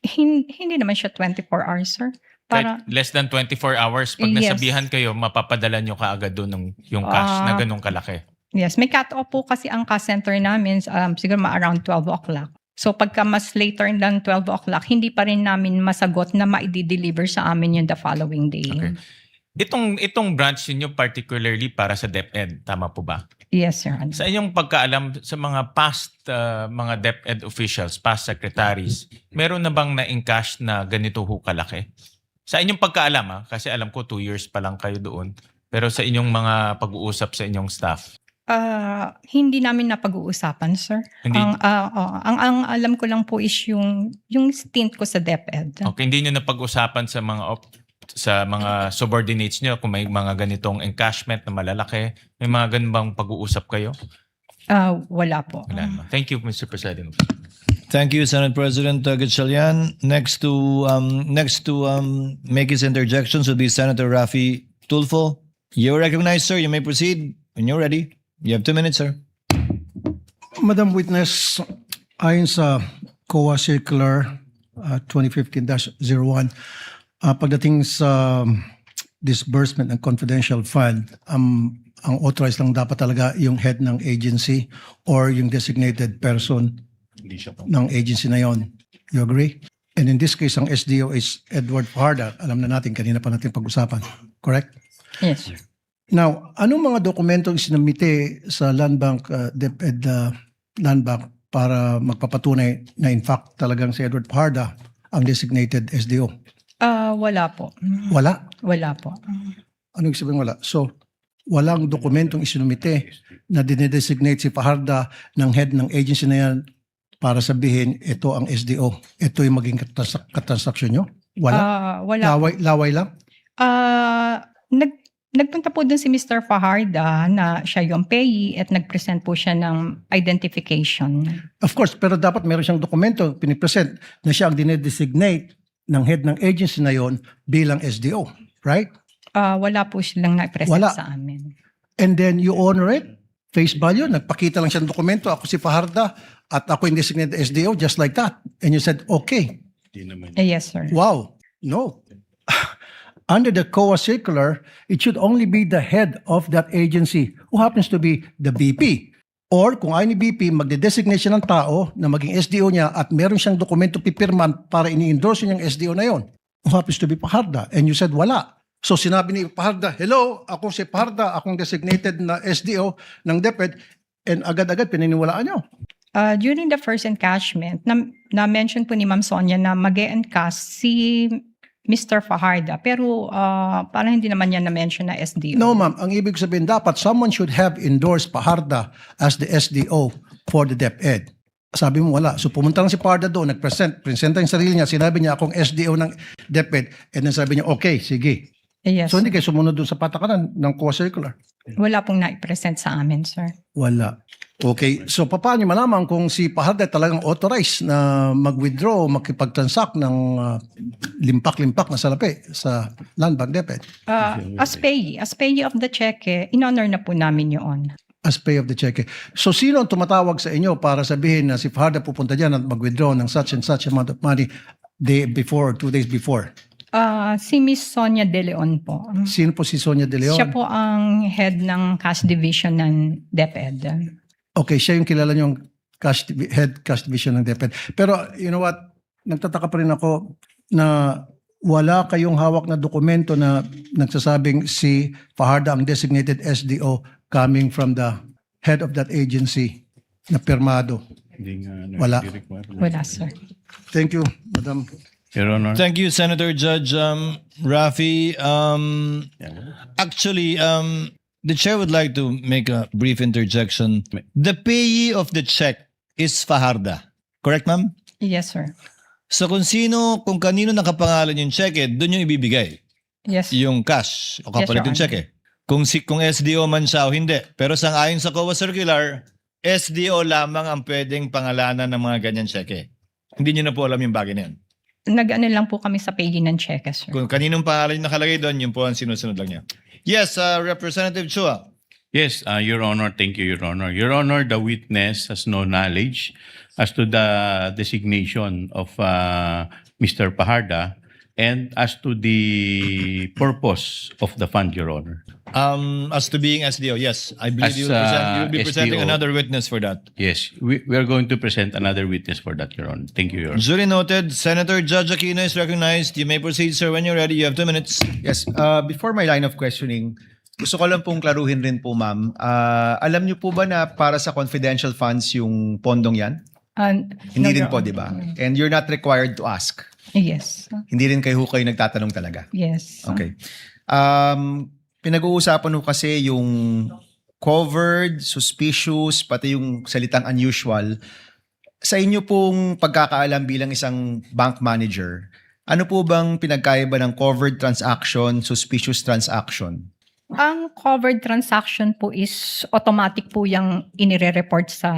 Hindi naman siya 24 hours, sir. Kahit less than 24 hours, pag Yes. nasabihan kayo, mapapadala nyo kaagad doon yung cash na ganun kalaki. Yes, may cut-off po kasi ang cash center namin siguro around 12 o'clock. So pagka mas later than 12 o'clock, hindi pa rin namin masagot na ma-deliver sa amin yung the following day. Okay. Itong branch niyo particularly para sa DepEd, tama po ba? Yes, Your Honor. Sa inyong pagkaalam sa mga past mga DepEd officials, past secretaries, meron na bang na-encash na ganito ho kalaki? Sa inyong pagkaalam, kasi alam ko 2 years pa lang kayo doon. Pero sa inyong mga pag-uusap sa inyong staff, Hindi namin napag-uusapan, sir. Hindi? Ang alam ko lang po is yung stint ko sa DepEd. okay, hindi nyo napag-usapan sa mga subordinates nyo kung may mga ganitong encashment na malalaki? May mga ganun bang pag-uusap kayo? Wala po. Wala naman. Thank you, Mr. President. Thank you, Senate President Gatchalian. Next to make his interjections would be Senator Raffy Tulfo. You're recognized, sir. You may proceed when you're ready. You have 2 minutes, sir. Madam Witness, ayon sa COA Circular 2015-01, pagdating sa disbursement ng confidential fund, ang authorized lang dapat talaga yung head ng agency or yung designated person ng agency na yon. You agree? And in this case, ang SDO is Edward Fajarda. Alam na natin, kanina pa natin pag-usapan. Correct? Yes, sir. Now, anong mga dokumento ang sinamite sa Land Bank, DepEd Land Bank para magpapatunay na in fact talagang si Edward Fajarda ang designated SDO? Wala po. Wala. Wala po. Anong sabihin wala? So, walang dokumentong isinumite na dinedesignate si Fajarda ng head ng agency na yan para sabihin ito ang SDO. Ito yung maging katransaksyon nyo? Wala? Wala. Laway lang? Nagpunta po dun si Mr. Fajarda na siya yung payee at nag-present po siya ng identification. Of course, pero dapat meron siyang dokumento pinipresent na siya ang dinedesignate ng head ng agency na yon bilang SDO. Right? Wala po silang na-present Wala. sa amin. And then you honor it, face value, nagpakita lang siya ng dokumento, ako si Fajarda at ako yung designated SDO, just like that. And you said, okay, Yes, sir. wow, no. Under the COA circular, it should only be the head of that agency who happens to be the VP. Or kung ayaw ni VP, magde-designate siya ng tao na maging SDO niya at meron siyang dokumento pipirman para ini-endorse niyang SDO na yon, who happens to be Fajarda. And you said, wala. So sinabi ni Fajarda, hello, ako si Fajarda, akong designated na SDO ng DepEd, and agad-agad pininiwalaan niyo. During the first encashment, na-mention po ni Ma'am Sonia na mag-e-encash si Mr. Fajarda. Pero parang hindi naman niya na-mention na SDO. No, ma'am. Ang ibig sabihin, dapat someone should have endorsed Fajarda as the SDO for the DepEd. Sabi mo, wala. So pumunta lang si Fajarda doon, presenta yung sarili niya, sinabi niya, akong SDO ng DepEd, and then sabi niya, okay, sige. Yes. So hindi kayo sumunod doon sa patakaran ng COA circular? Wala pong na-present sa amin, sir. Wala. Okay. So paano niyo malaman kung si Fajarda talagang authorized na mag-withdraw o makipag-transact ng limpak-limpak na salapi sa Land Bank DepEd? As payee of the check, in-honor na po namin yun. As pay of the check. So sino ang tumatawag sa inyo para sabihin na si Fajarda pupunta dyan at mag-withdraw ng such and such amount of money day before, 2 days before? Si Miss Sonia De Leon po. Sino po si Sonia De Leon? Siya po ang head ng cash division ng DepEd. Okay, siya yung kilala niyong head cash division ng DepEd. Pero you know what? Nagtataka pa rin ako na wala kayong hawak na dokumento na nagsasabing si Fajarda ang designated SDO coming from the head of that agency na pirmado. Wala. Wala, sir. Thank you, Madam. Your Honor. Thank you, Senator Judge Raffy. Actually, the chair would like to make a brief interjection. The payee of the check is Fajarda. Correct, ma'am? Yes, sir. So kung kanino nakapangalan yung cheque, doon yung ibibigay. Yes. Yung cash o kapalit Yes, Your yung cheque. Kung SDO man siya o hindi. Pero ayon sa COA Circular, SDO lamang ang pwedeng pangalanan ng mga ganyan cheque. Hindi nyo na po alam yung bagay na yan. Nag-ano lang po kami sa payee ng check, sir. Kung kaninong pangalan yung nakalagay doon, yun po ang sinusunod lang niya. Yes, Representative Chua. Yes, Your Honor. Thank you, Your Honor. Your Honor, the witness has no knowledge as to the designation of Mr. Fajarda And as to the purpose of the fund, Your Honor. As to being SDO, yes, I believe As, you will be presenting SDO. another witness for that. Yes, we are going to present another witness for that, Your Honor. Thank you, Your Honor. Duly noted. Senator Judge Aquino is recognized. You may proceed, sir, when you're ready. You have 2 minutes. Yes, before my line of questioning, gusto ko lang pong klaruhin rin po, ma'am. Alam niyo po ba na para sa confidential funds yung pondong yan? Hindi rin po, di ba? And you're not required to ask. Yes. Hindi rin kayo nagtatanong talaga. Yes. Okay. Pinag-uusapan ho kasi yung covered, suspicious, pati yung salitang unusual. Sa inyo pong pagkakaalam bilang isang bank manager, ano po bang pinagkaiba ng covered transaction, suspicious transaction? Ang covered transaction po is automatic po yung inire-report sa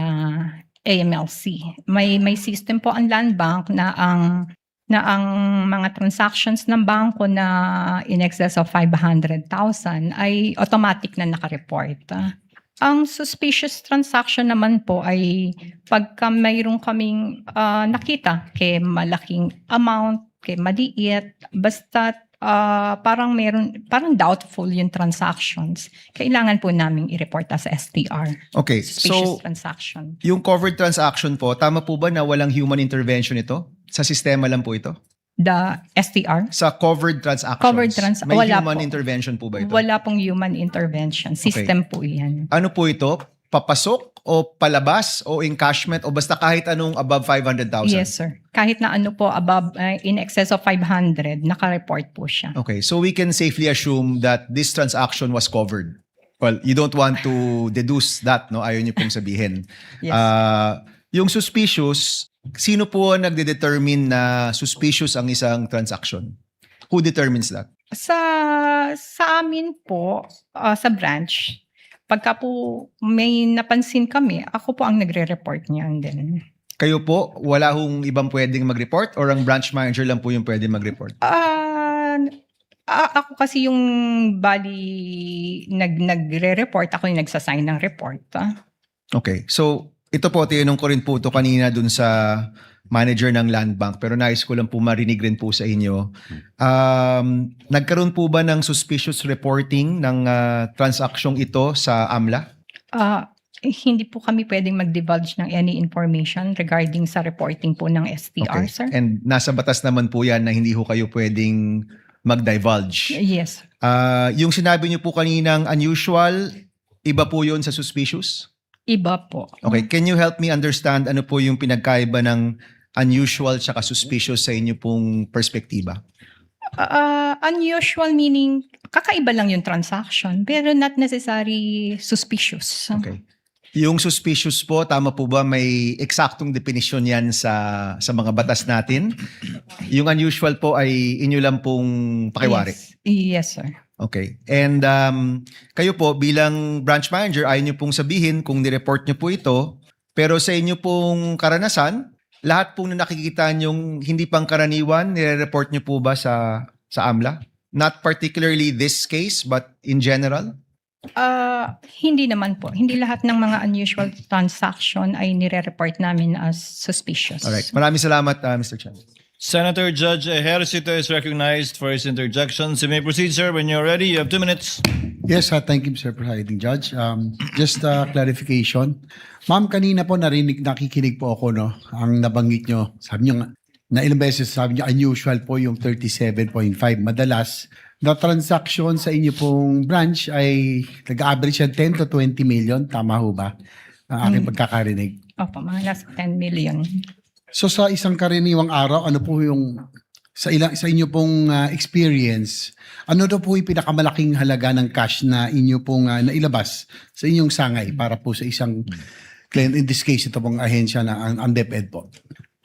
AMLC. May system po ang Land Bank na ang mga transactions ng bangko na in excess of 500,000 ay automatic na nakareport. Ang suspicious transaction naman po ay pagka mayroon kaming nakita kay malaking amount, kay maliit, basta parang doubtful yung transactions, kailangan po namin i-report sa STR. Okay, Suspicious so transaction. yung covered transaction po, tama po ba na walang human intervention ito? Sa sistema lang po ito? The STR? Sa covered transactions, may wala human po. intervention po ba ito? Wala pong human intervention. System po yan. Ano po ito? Papasok o palabas o encashment o basta kahit anong above 500,000? Yes, sir. Kahit na ano po above, in excess of 500, naka-report po siya. Okay, so we can safely assume that this transaction was covered. Well, you don't want to deduce that, no? Ayaw niyo pong sabihin. Yes. Yung suspicious, sino po ang nagde-determine na suspicious ang isang transaction? Who determines that? Sa amin po, sa branch, pagka po may napansin kami, ako po ang nagre-report niyan din. Kayo po, wala hong ibang pwedeng mag-report or ang branch manager lang po yung pwedeng mag-report? Ako kasi yung nagre-report, ako yung nagsasign ng report. Okay, so ito po, tinanong ko rin po ito kanina dun sa manager ng Land Bank, pero nais ko lang po marinig rin po sa inyo. Nagkaroon po ba ng suspicious reporting ng transaksyong ito sa AMLA? Hindi po kami pwedeng mag-divulge ng any information regarding sa reporting po ng STR, Okay. sir. And nasa batas naman po yan na hindi ho kayo pwedeng mag-divulge. Yes. Yung sinabi niyo po kaninang unusual, iba po yun sa suspicious? Iba po. Okay, can you help me understand ano po yung pinagkaiba ng unusual tsaka suspicious sa inyo pong perspektiba? Unusual meaning, kakaiba lang yung transaction, pero not necessary suspicious. Okay. Yung suspicious po, tama po ba may eksaktong definisyon yan sa mga batas natin? Yung unusual po ay inyo lang pong pakiwari? Yes, sir. Okay. And kayo po bilang branch manager, ayaw nyo pong sabihin kung nireport nyo po ito, pero sa inyo pong karanasan, lahat pong nakikita nyong hindi pangkaraniwan, nire-report nyo po ba sa AMLA? Not particularly this case, but in general? Hindi naman po. Hindi lahat ng mga unusual transaction ay nire-report namin as suspicious. Alright. Maraming salamat, Mr. Chan. Senator Judge Ejercito is recognized for his interjections. You may proceed, sir, when you're ready. You have 2 minutes. Yes, thank you, Mr. Presiding Judge. Just a clarification. Ma'am, kanina po nakikinig po ako, no? Ang nabanggit nyo, sabi nyo, na ilang beses sabi nyo, unusual po yung 37.5. Madalas, the transaction sa inyo pong branch ay nag-average yan 10 to 20 million. Tama ho ba? Ang aking pagkakarinig. Opo, mga nasa 10 million. So sa isang karaniwang araw, ano po yung sa inyo pong experience, ano daw po yung pinakamalaking halaga ng cash na inyo pong nailabas sa inyong sangay para po sa isang client, in this case ito pong ahensya na ang DepEd po?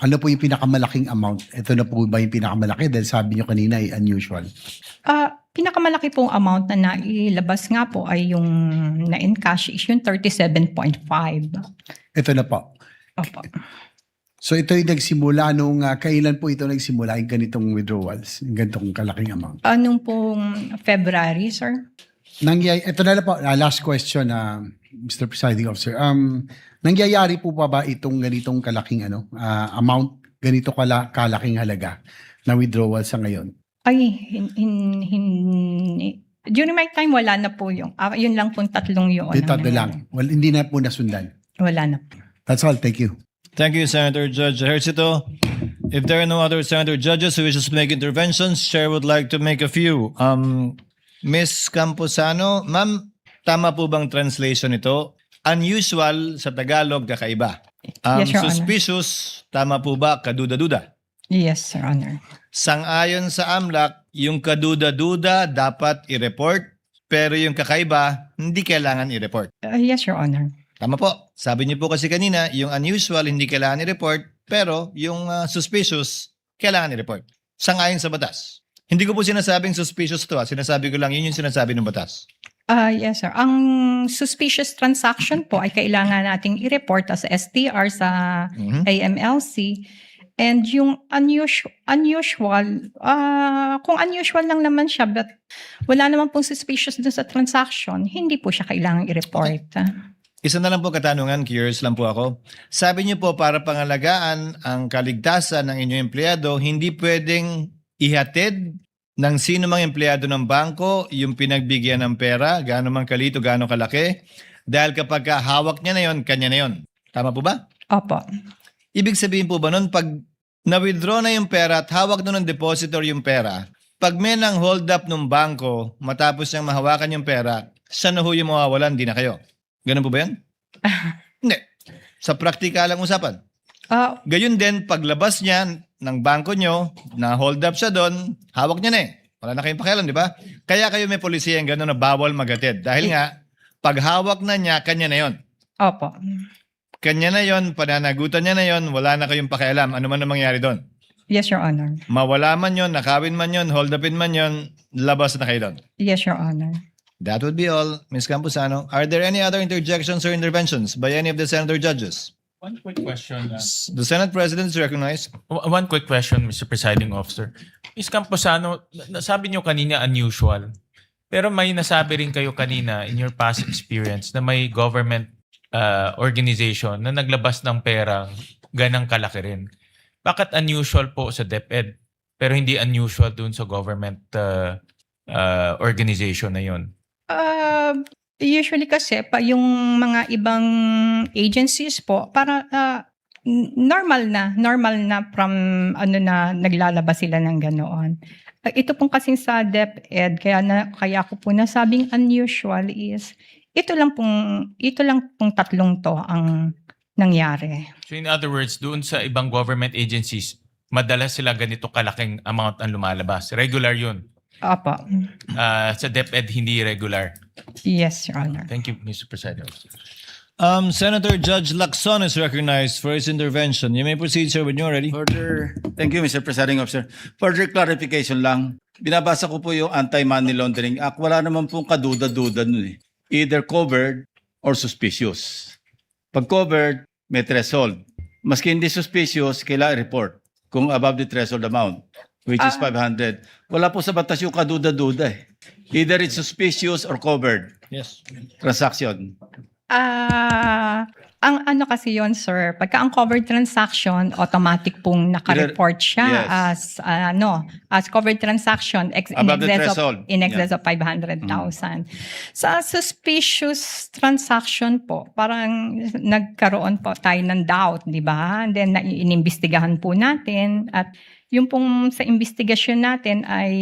Ano po yung pinakamalaking amount? Ito na po ba yung pinakamalaki dahil sabi nyo kanina ay unusual? Pinakamalaki pong amount na nailabas nga po ay yung na-encash is yung 37.5. Ito na po. Opo. So ito yung nagsimula nung kailan po ito nagsimula yung ganitong withdrawals, yung ganitong kalaking amount? Anong pong February, sir? Ito na po, last question, Mr. Presiding Officer. Nangyayari po ba itong ganitong kalaking amount, ganito kalaking halaga na withdrawal sa ngayon? Ay, during my time, wala na po yung, yun lang po tatlong yun. ang Dito nangyari. lang. Well, hindi na po nasundan. Wala na po. That's all. Thank you. Thank you, Senator Judge Ejercito. If there are no other senator judges who wishes to make interventions, Chair would like to make a few. Ms. Camposano, ma'am, tama po bang translation ito? Unusual sa Tagalog, kakaiba. Yes, Your Honor. Suspicious, tama po ba? Kaduda-duda. Yes, Your Honor. Sang-ayon sa AMLAC, yung kaduda-duda dapat i-report, pero yung kakaiba, hindi kailangan i-report. Yes, Your Honor. Tama po. Sabi niyo po kasi kanina, yung unusual hindi kailangan i-report, pero yung suspicious, kailangan i-report. Sang-ayon sa batas. Hindi ko po sinasabing suspicious to. Sinasabi ko lang, yun yung sinasabi ng batas. Yes, sir. Ang suspicious transaction po ay kailangan nating i-report as STR sa Mhm. AMLC. And yung unusual, kung unusual lang naman siya, but wala naman pong suspicious dun sa transaction, hindi po siya kailangan i-report. Isa na lang po katanungan, curious lang po ako. Sabi niyo po para pangalagaan ang kaligtasan ng inyong empleyado, hindi pwedeng ihatid ng sino mang empleyado ng bangko yung pinagbigyan ng pera, gaano man kalito, gaano kalaki, dahil kapag hawak niya na yon, kanya na yon. Tama po ba? Opo. Ibig sabihin po ba nun, pag na-withdraw na yung pera at hawak nun ng depositor yung pera, pag may nang hold up ng bangko, matapos niyang mahawakan yung pera, siya na ho yung mawawalan, di na kayo. Ganun po ba yan? Hindi. Sa praktika lang usapan. Gayun din, paglabas niya ng bangko nyo, na hold up siya doon, hawak niya na eh. Wala na kayong pakialam, di ba? Kaya kayo may polisiya yung gano'n na bawal magatid. Dahil nga, pag hawak na niya, kanya na yon. Opo. Kanya na yon, pananagutan niya na yon, wala na kayong pakialam. Ano man ang mangyari doon? Yes, Your Honor. Mawala man yon, nakawin man yon, hold upin man yon, labas na kayo doon. Yes, Your Honor. That would be all, Ms. Camposano. Are there any other interjections or interventions by any of the senator judges? One quick question. The Senate President is recognized. One quick question, Mr. Presiding Officer. Ms. Camposano, nasabi niyo kanina unusual. Pero may nasabi rin kayo kanina in your past experience na may government organization na naglabas ng perang ganang kalaki rin. Bakit unusual po sa DepEd pero hindi unusual dun sa government organization na yun? Usually kasi yung mga ibang agencies po para normal na from naglalabas sila ng ganoon. Ito pong kasing sa DepEd kaya ko po nasabing unusual is ito lang pong tatlong to ang nangyari. So in other words, doon sa ibang government agencies, madalas sila ganito kalaking amount ang lumalabas. Regular yun. Opo. Sa DepEd, hindi regular. Yes, Your Honor. Thank you, Mr. President. Senator Judge Lacson is recognized for his intervention. You may proceed, sir, when you're ready. Thank you, Mr. Presiding Officer. Further clarification lang. Binabasa ko po yung Anti-Money Laundering Act. Wala naman pong kaduda-duda nun eh. Either covered or suspicious. Pag covered, may threshold. Maski hindi suspicious, kailangan report kung above the threshold amount, which is 500. Wala po sa batas yung kaduda-duda eh. Either it's suspicious or covered Yes. transaction. Ang ano kasi yon, sir, pagka ang covered transaction, automatic pong naka-report siya as covered transaction Above the threshold. in excess of 500,000. Sa suspicious transaction po, parang nagkaroon po tayo ng doubt, di ba? And then inimbestigahan po natin at yung pong sa investigasyon natin ay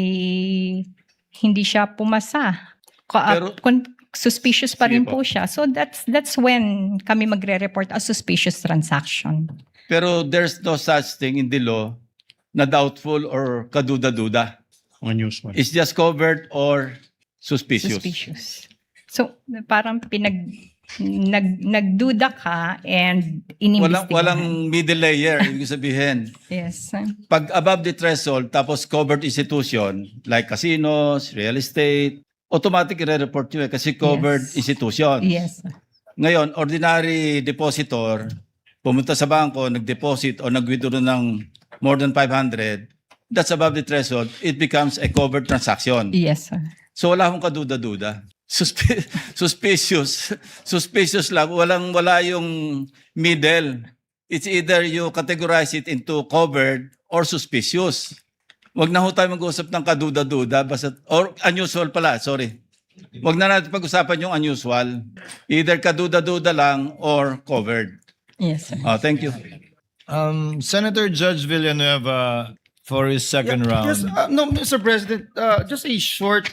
hindi siya pumasa. Suspicious pa rin Sige po siya. So that's when kami magre-report as suspicious transaction. Pero there's no such thing in the law na doubtful or kaduda-duda. Unusual. It's just covered or suspicious. Suspicious. So parang nagduda ka and inimbestigahan. Walang middle layer, ibig sabihin. Yes. Pag above the threshold, tapos covered institution, like casinos, real estate, automatic i-report nyo kasi covered Yes. institution. Yes. Ngayon, ordinary depositor, pumunta sa bangko, nag-deposit o nag-withdraw ng more than 500, that's above the threshold, it becomes a covered transaction. Yes, sir. So wala akong kaduda-duda. Suspicious lang. Wala yung middle. It's either you categorize it into covered or suspicious. Wag na ho tayo mag-usap ng kaduda-duda, basta, or unusual pala, sorry. Wag na natin pag-usapan yung unusual. Either kaduda-duda lang or covered. Yes, sir. Thank you. Senator Judge Villanueva for his second round. Yes, no, Mr. President, just a short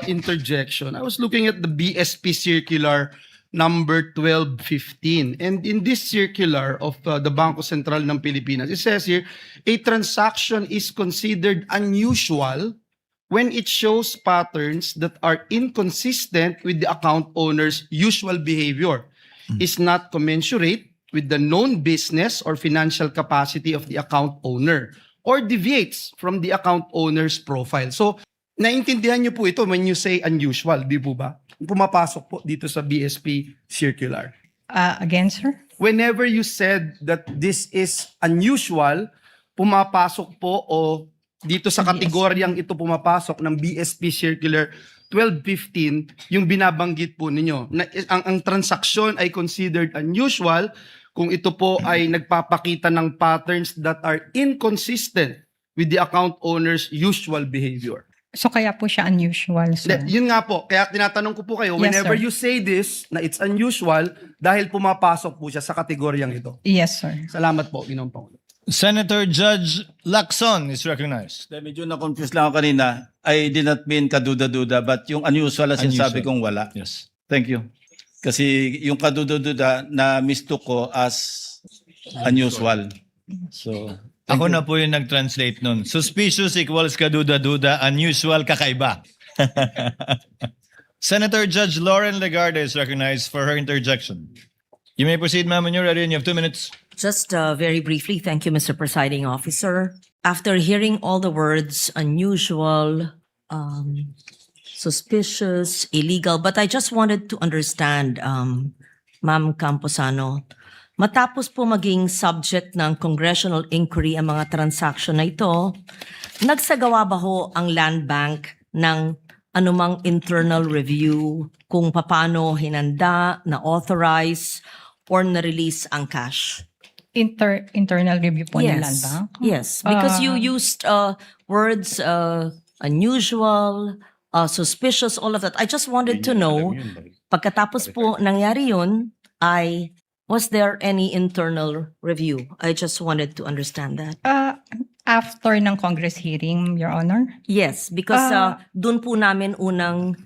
interjection. I was looking at the BSP circular number 1215. And in this circular of the Bangko Sentral ng Pilipinas, it says here, a transaction is considered unusual when it shows patterns that are inconsistent with the account owner's usual behavior, is not commensurate with the known business or financial capacity of the account owner, or deviates from the account owner's profile. So, naintindihan niyo po ito when you say unusual, di po ba? Pumapasok po dito sa BSP circular. Again, sir? Whenever you said that this is unusual, pumapasok po o dito sa kategoryang ito pumapasok ng BSP circular 1215, yung binabanggit po ninyo. Na, ang transaksyon ay considered unusual kung ito po ay nagpapakita ng patterns that are inconsistent with the account owner's usual behavior. So kaya po siya unusual, sir. Yun nga po, kaya tinatanong ko po kayo, Yes, whenever sir. you say this, na it's unusual, dahil pumapasok po siya sa kategoryang ito. Yes, sir. Salamat po, Ginoong Pangulo. Senator Judge Lacson is recognized. Medyo na-confuse lang ako kanina. I did not mean kaduda-duda, but yung unusual na sinasabi Unusual. kong wala. Yes. Thank you. Kasi yung kaduda-duda na mistook ko as unusual. So, Ako na po yung nag-translate nun. Suspicious equals kaduda-duda, unusual kakaiba. Senator Judge Lauren Legarde is recognized for her interjection. You may proceed, ma'am, when you're ready, and you have 2 minutes. Just very briefly, thank you, Mr. Presiding Officer. After hearing all the words unusual, suspicious, illegal, but I just wanted to understand, Ma'am Camposano, matapos po maging subject ng congressional inquiry ang mga transaction na ito, nagsagawa ba ho ang Land Bank ng anumang internal review kung paano hinanda, na-authorize, or na-release ang cash? Internal review po ng Land Bank? Yes, because you used words unusual, suspicious, all of that. I just wanted to know, pagkatapos po nangyari yun, was there any internal review? I just wanted to understand that. After ng Congress hearing, Your Honor? Yes, because dun po namin unang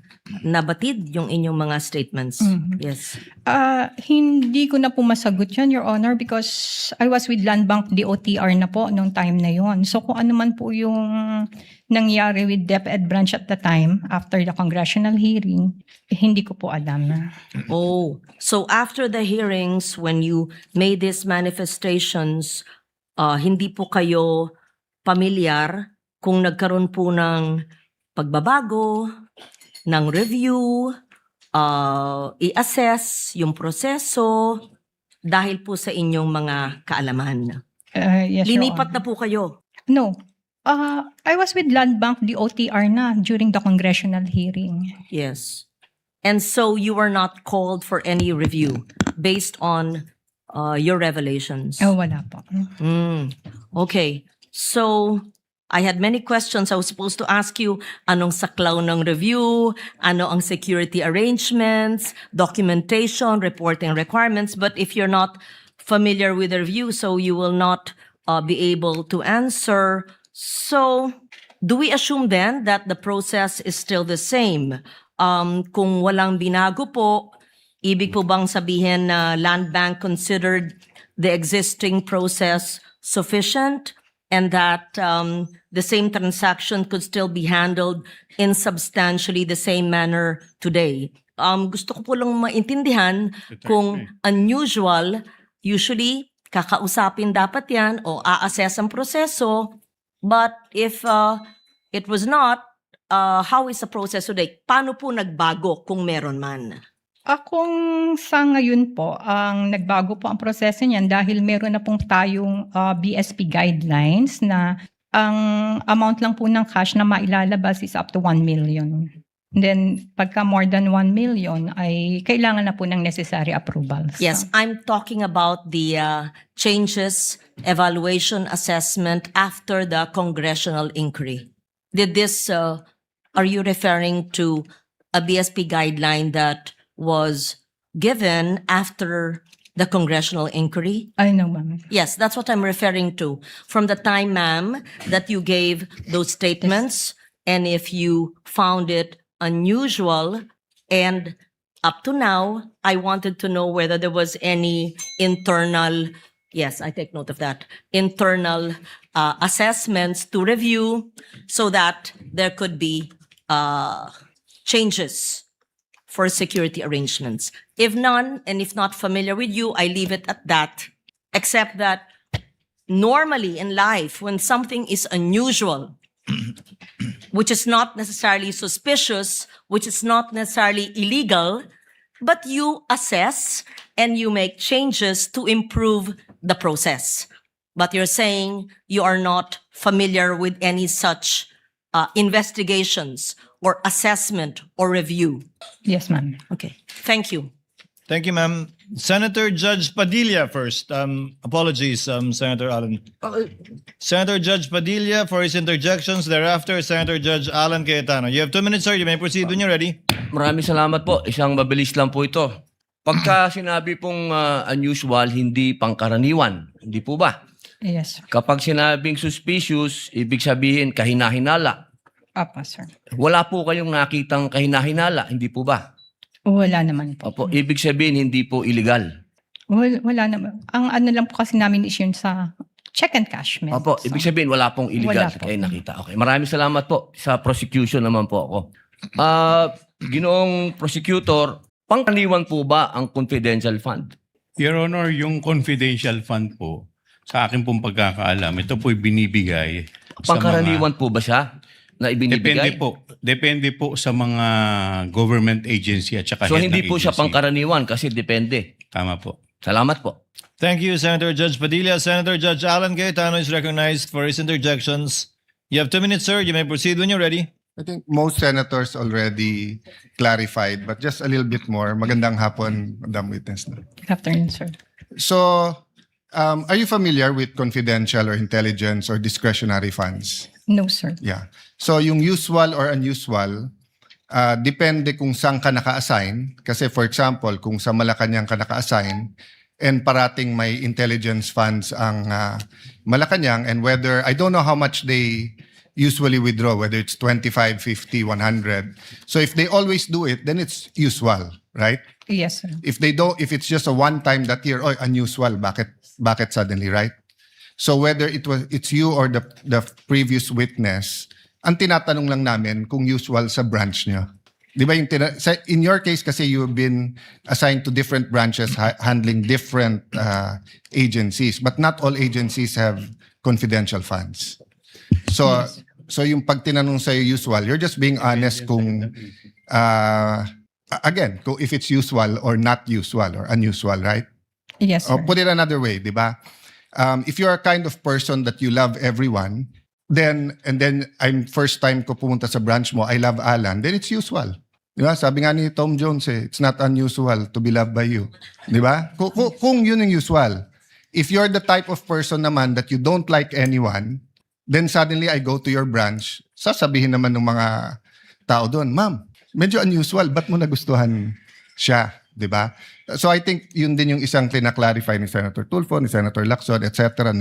nabatid yung inyong mga statements. Yes. Hindi ko na po masagot yan, Your Honor, because I was with Land Bank DOTR na po nung time na yon. So kung ano man po yung nangyari with DepEd branch at the time, after the congressional hearing, hindi ko po alam. Oh, so after the hearings, when you made these manifestations, hindi po kayo pamilyar kung nagkaroon po ng pagbabago, ng review, i-assess yung proseso dahil po sa inyong mga kaalaman. Yes, Your Linipat na Honor. po kayo. No. I was with Land Bank DOTR na during the congressional hearing. Yes. And so you were not called for any review based on your revelations. Wala po. Okay. So, I had many questions. I was supposed to ask you, anong saklaw ng review, ano ang security arrangements, documentation, reporting requirements. But if you're not familiar with the review, so you will not be able to answer. So, do we assume then that the process is still the same? Kung walang binago po, ibig po bang sabihin na Land Bank considered the existing process sufficient and that the same transaction could still be handled in substantially the same manner today? Gusto ko po lang maintindihan kung unusual, usually kakausapin dapat yan o a-assess ang proseso. But if it was not, how is the process today? Paano po nagbago kung meron man? Kung sa ngayon po, ang nagbago po ang proseso niyan dahil meron na pong tayong BSP guidelines na ang amount lang po ng cash na mailalabas is up to 1 million. Then, pagka more than 1 million, ay kailangan na po ng necessary approvals. Yes, I'm talking about the changes evaluation assessment after the congressional inquiry. Did this, are you referring to a BSP guideline that was given after the congressional inquiry? I know, ma'am. Yes, that's what I'm referring to. From the time, ma'am, that you gave those statements, and if you found it unusual, and up to now, I wanted to know whether there was any internal, yes, I take note of that, internal assessments to review so that there could be changes for security arrangements. If none, and if not familiar with you, I leave it at that, except that normally in life, when something is unusual, which is not necessarily suspicious, which is not necessarily illegal, but you assess and you make changes to improve the process. But you're saying you are not familiar with any such investigations or assessment or review. Yes, ma'am. Okay, thank you. Thank you, ma'am. Senator Judge Padilla first. Apologies, Senator Allen. Senator Judge Padilla for his interjections. Thereafter, Senator Judge Alan Cayetano. You have 2 minutes, sir. You may proceed when you're ready. Maraming salamat po. Isang mabilis lang po ito. Pagka sinabi pong unusual, hindi pangkaraniwan. Hindi po ba? Yes, sir. Kapag sinabing suspicious, ibig sabihin kahinahinala. Apa, sir. Wala po kayong nakitang kahinahinala. Hindi po ba? Wala naman po. Opo, ibig sabihin hindi po illegal. Wala naman. Ang ano lang po kasi namin is yun sa check and cashment. Opo, ibig sabihin wala pong illegal. Wala po. Kaya nakita. Okay, maraming salamat po. Sa prosecution naman po ako. Ginoong prosecutor, pangkaraniwan po ba ang confidential fund? Your Honor, yung confidential fund po, sa akin pong pagkakaalam, ito po'y binibigay sa Pangkaraniwan po ba siya na ibinibigay? Depende po sa mga government agency at saka So head hindi ng po siya agency. pangkaraniwan kasi depende. Tama po. Salamat po. Thank you, Senator Judge Padilla. Senator Judge Alan Cayetano is recognized for his interjections. You have 2 minutes, sir. You may proceed when you're ready. I think most senators already clarified, but just a little bit more. Magandang hapon, Madam Witness. Good afternoon, sir. So, are you familiar with confidential or intelligence or discretionary funds? No, sir. Yeah. So, yung usual or unusual, depende kung saan ka naka-assign. Kasi for example, kung sa Malacanang ka naka-assign, and parating may intelligence funds ang Malacanang, and whether, I don't know how much they usually withdraw, whether it's 25, 50, 100. So if they always do it, then it's usual, right? Yes, sir. If they don't, if it's just a one time that year, oh, unusual, bakit suddenly, right? So whether it's you or the previous witness, ang tinatanong lang namin kung usual sa branch niyo. Di ba in your case kasi you've been assigned to different branches handling different agencies, but not all agencies have confidential funds. So so yung pag tinanong sa'yo usual, you're just being honest kung again, kung if it's usual or not usual or unusual, right? Yes, sir. Or put it another way, di ba? If you're a kind of person that you love everyone, then I'm first time ko pumunta sa branch mo, I love Alan, then it's usual. Di ba? Sabi nga ni Tom Jones it's not unusual to be loved by you. Di ba? Kung yun yung usual. If you're the type of person naman that you don't like anyone, then suddenly I go to your branch, sasabihin naman ng mga tao doon, ma'am, medyo unusual, ba't mo nagustuhan siya? Di ba? So I think yun din yung isang clarify ni Senator Tulfo, ni Senator Lacson, etc.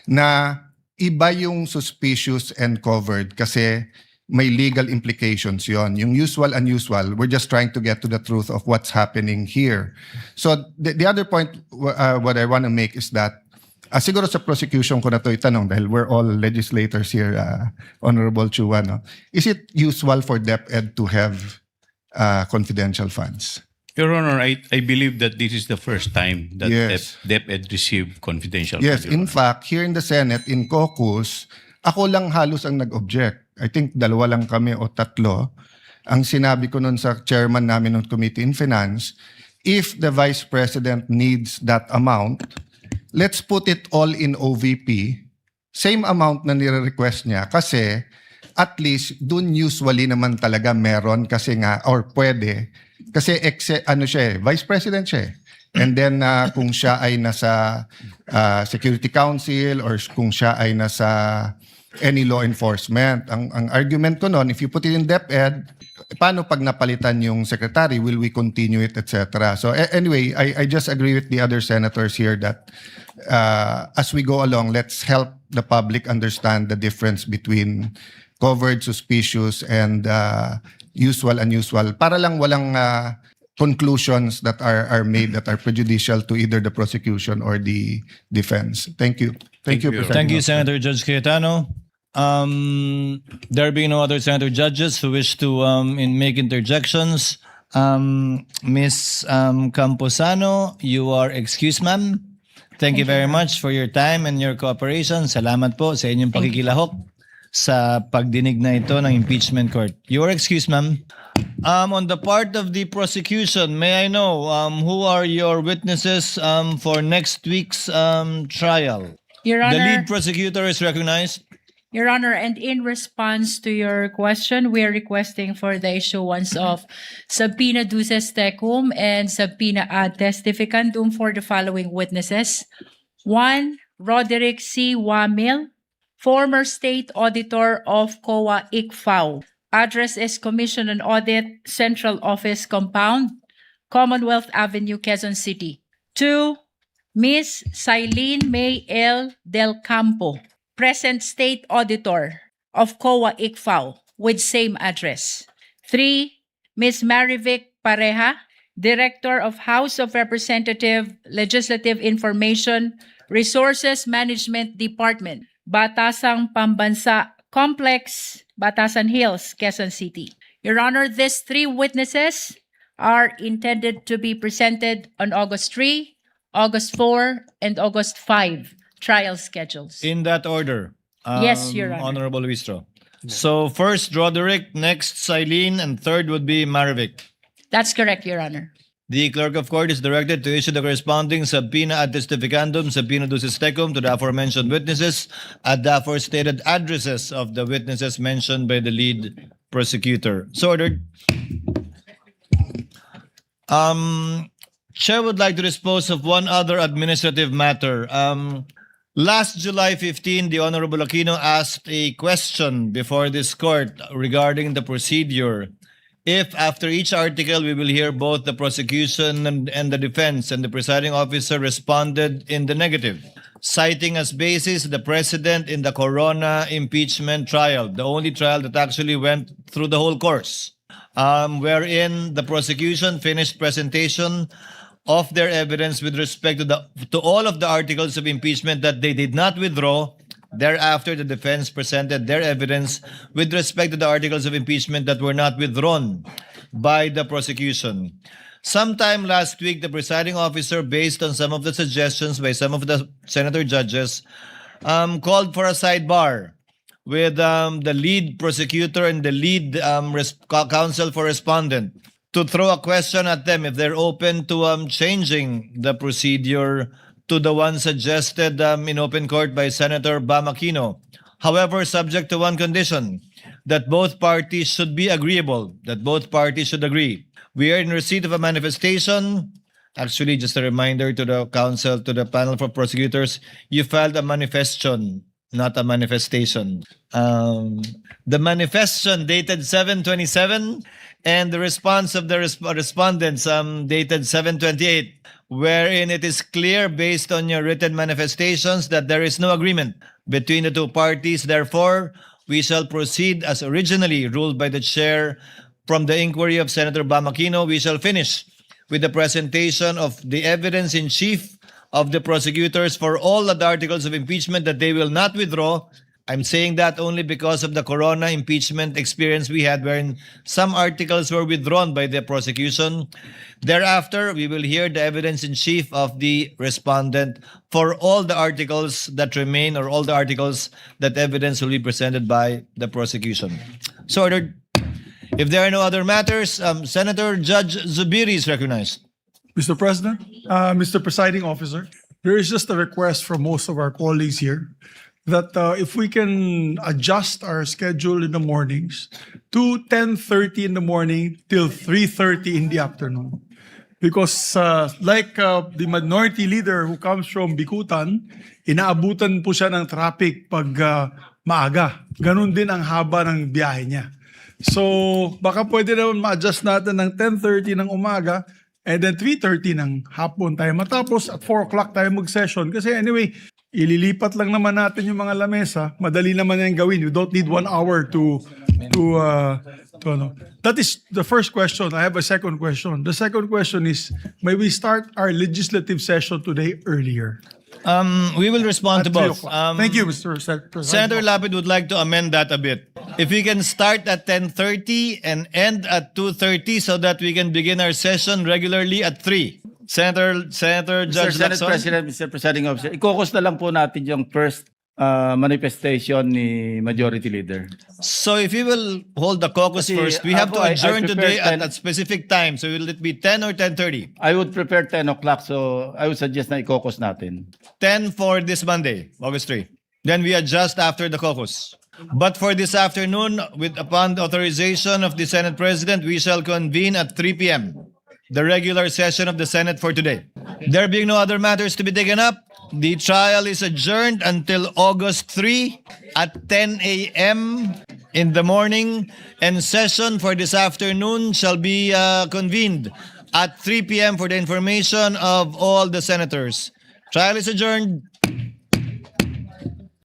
Na iba yung suspicious and covered kasi may legal implications yon. Yung usual, unusual, we're just trying to get to the truth of what's happening here. So the other point what I want to make is that siguro sa prosecution ko na to itanong dahil we're all legislators here, Honorable Chua, no? Is it usual for DepEd to have confidential funds? Your Honor, I believe that this is the first time that Yes. DepEd received confidential Yes, funds, Your in Honor. fact, here in the Senate, in caucus, ako lang halos ang nag-object. I think 2 lang kami o 3. Ang sinabi ko nun sa chairman namin ng Committee in Finance, if the Vice President needs that amount, let's put it all in OVP. Same amount na nire-request niya kasi at least dun usually naman talaga meron kasi nga or pwede kasi siya, Vice President siya. And then kung siya ay nasa Security Council or kung siya ay nasa any law enforcement. Ang argument ko noon, if you put it in DepEd, paano pag napalitan yung secretary? Will we continue it, etc.? So anyway, I just agree with the other senators here that as we go along, let's help the public understand the difference between covered, suspicious, and usual, unusual. Para lang walang conclusions that are made that are prejudicial to either the prosecution or the defense. Thank you. Thank you, Thank you. Thank you, President. Senator Judge Cayetano. There being no other senator judges who wish to make interjections, Ms. Camposano, you are excused, ma'am. Thank you very much for your time and your cooperation. Salamat po sa inyong pakikilahok sa pagdinig na ito ng impeachment court. You are excused, ma'am. On the part of the prosecution, may I know who are your witnesses for next week's trial? Your The Honor, lead prosecutor is recognized. Your Honor, and in response to your question, we are requesting for the issuance of subpoena duces tecum and subpoena ad testificandum for the following witnesses. 1. Roderick C. Wamil, former State Auditor of COA ICFAO. Address is Commission on Audit, Central Office Compound, Commonwealth Avenue, Quezon City. 2. Ms. Silene May L. Del Campo, present State Auditor of COA ICFAO with same address. 3. Ms. Marivic Pareja, Director of House of Representative Legislative Information Resources Management Department, Batasang Pambansa Complex, Batasan Hills, Quezon City. Your Honor, these 3 witnesses are intended to be presented on August 3, August 4, and August 5 trial schedules. In that order. Yes, Your Honor. Honorable Luistro. So first Roderick, next Silene, and third would be Marivic. That's correct, Your Honor. The clerk of court is directed to issue the corresponding subpoena ad testificandum, subpoena duces tecum to the aforementioned witnesses at the aforestated addresses of the witnesses mentioned by the lead prosecutor. So ordered. Chair would like to dispose of one other administrative matter. Last July 15, the Honorable Aquino asked a question before this court regarding the procedure. If after each article we will hear both the prosecution and the defense, and the presiding officer responded in the negative, citing as basis the precedent in the Corona impeachment trial, the only trial that actually went through the whole course, wherein the prosecution finished presentation of their evidence with respect to all of the articles of impeachment that they did not withdraw. Thereafter, the defense presented their evidence with respect to the articles of impeachment that were not withdrawn by the prosecution. Sometime last week, the presiding officer, based on some of the suggestions by some of the senator judges, called for a sidebar with the lead prosecutor and the lead counsel for respondent to throw a question at them if they're open to changing the procedure to the one suggested in open court by Senator Bam Aquino. However, subject to one condition, that both parties should be agreeable, that both parties should agree. We are in receipt of a manifestation. Actually, just a reminder to the counsel, to the panel for prosecutors, you filed a manifestation, not a manifestation. The manifestation dated 7/27, and the response of the respondents dated 7/28, wherein it is clear based on your written manifestations that there is no agreement between the two parties. Therefore, we shall proceed as originally ruled by the chair from the inquiry of Senator Bam Aquino. We shall finish with the presentation of the evidence in chief of the prosecutors for all the articles of impeachment that they will not withdraw. I'm saying that only because of the Corona impeachment experience we had, wherein some articles were withdrawn by the prosecution. Thereafter, we will hear the evidence in chief of the respondent for all the articles that remain, or all the articles that evidence will be presented by the prosecution. So ordered. If there are no other matters, Senator Judge Zubiri is recognized. Mr. President, Mr. Presiding Officer, there is just a request from most of our colleagues here that if we can adjust our schedule in the mornings to 10:30 in the morning till 3:30 in the afternoon. Because the minority leader who comes from Bikutan, inaabutan po siya ng traffic pag maaga. Ganun din ang haba ng biyahe niya. So, baka pwede naman ma-adjust natin ng 10:30 ng umaga and then 3:30 ng hapon tayo matapos at 4 o'clock tayo mag-session. Kasi anyway, ililipat lang naman natin yung mga lamesa. Madali naman yan gawin. You don't need 1 hour to ano. That is the first question. I have a second question. The second question is, may we start our legislative session today earlier? We will respond to At 3 both. o'clock. Thank you, Mr. Senator Lapid would like to amend that a bit. If we can start at 10:30 and end at 2:30 so that we can begin our session regularly at 3. Senator Mr. Judge Senate Lacson. President, Mr. Presiding Officer, ikokos na lang po natin yung first manifestation ni Majority Leader. So if we will hold the caucus Kasi first, we have to ako, I adjourn prepared today at 10 a specific time. So will it be 10 or 10:30? I would prepare 10 o'clock, so I would suggest na ikokos natin. 10 for this Monday, August 3. Then we adjust after the caucus. But for this afternoon, upon the authorization of the Senate President, we shall convene at 3 p.m. the regular session of the Senate for today. There being no other matters to be taken up, the trial is adjourned until August 3 at 10 a.m. in the morning, and session for this afternoon shall be convened at 3 p.m. for the information of all the senators. Trial is adjourned.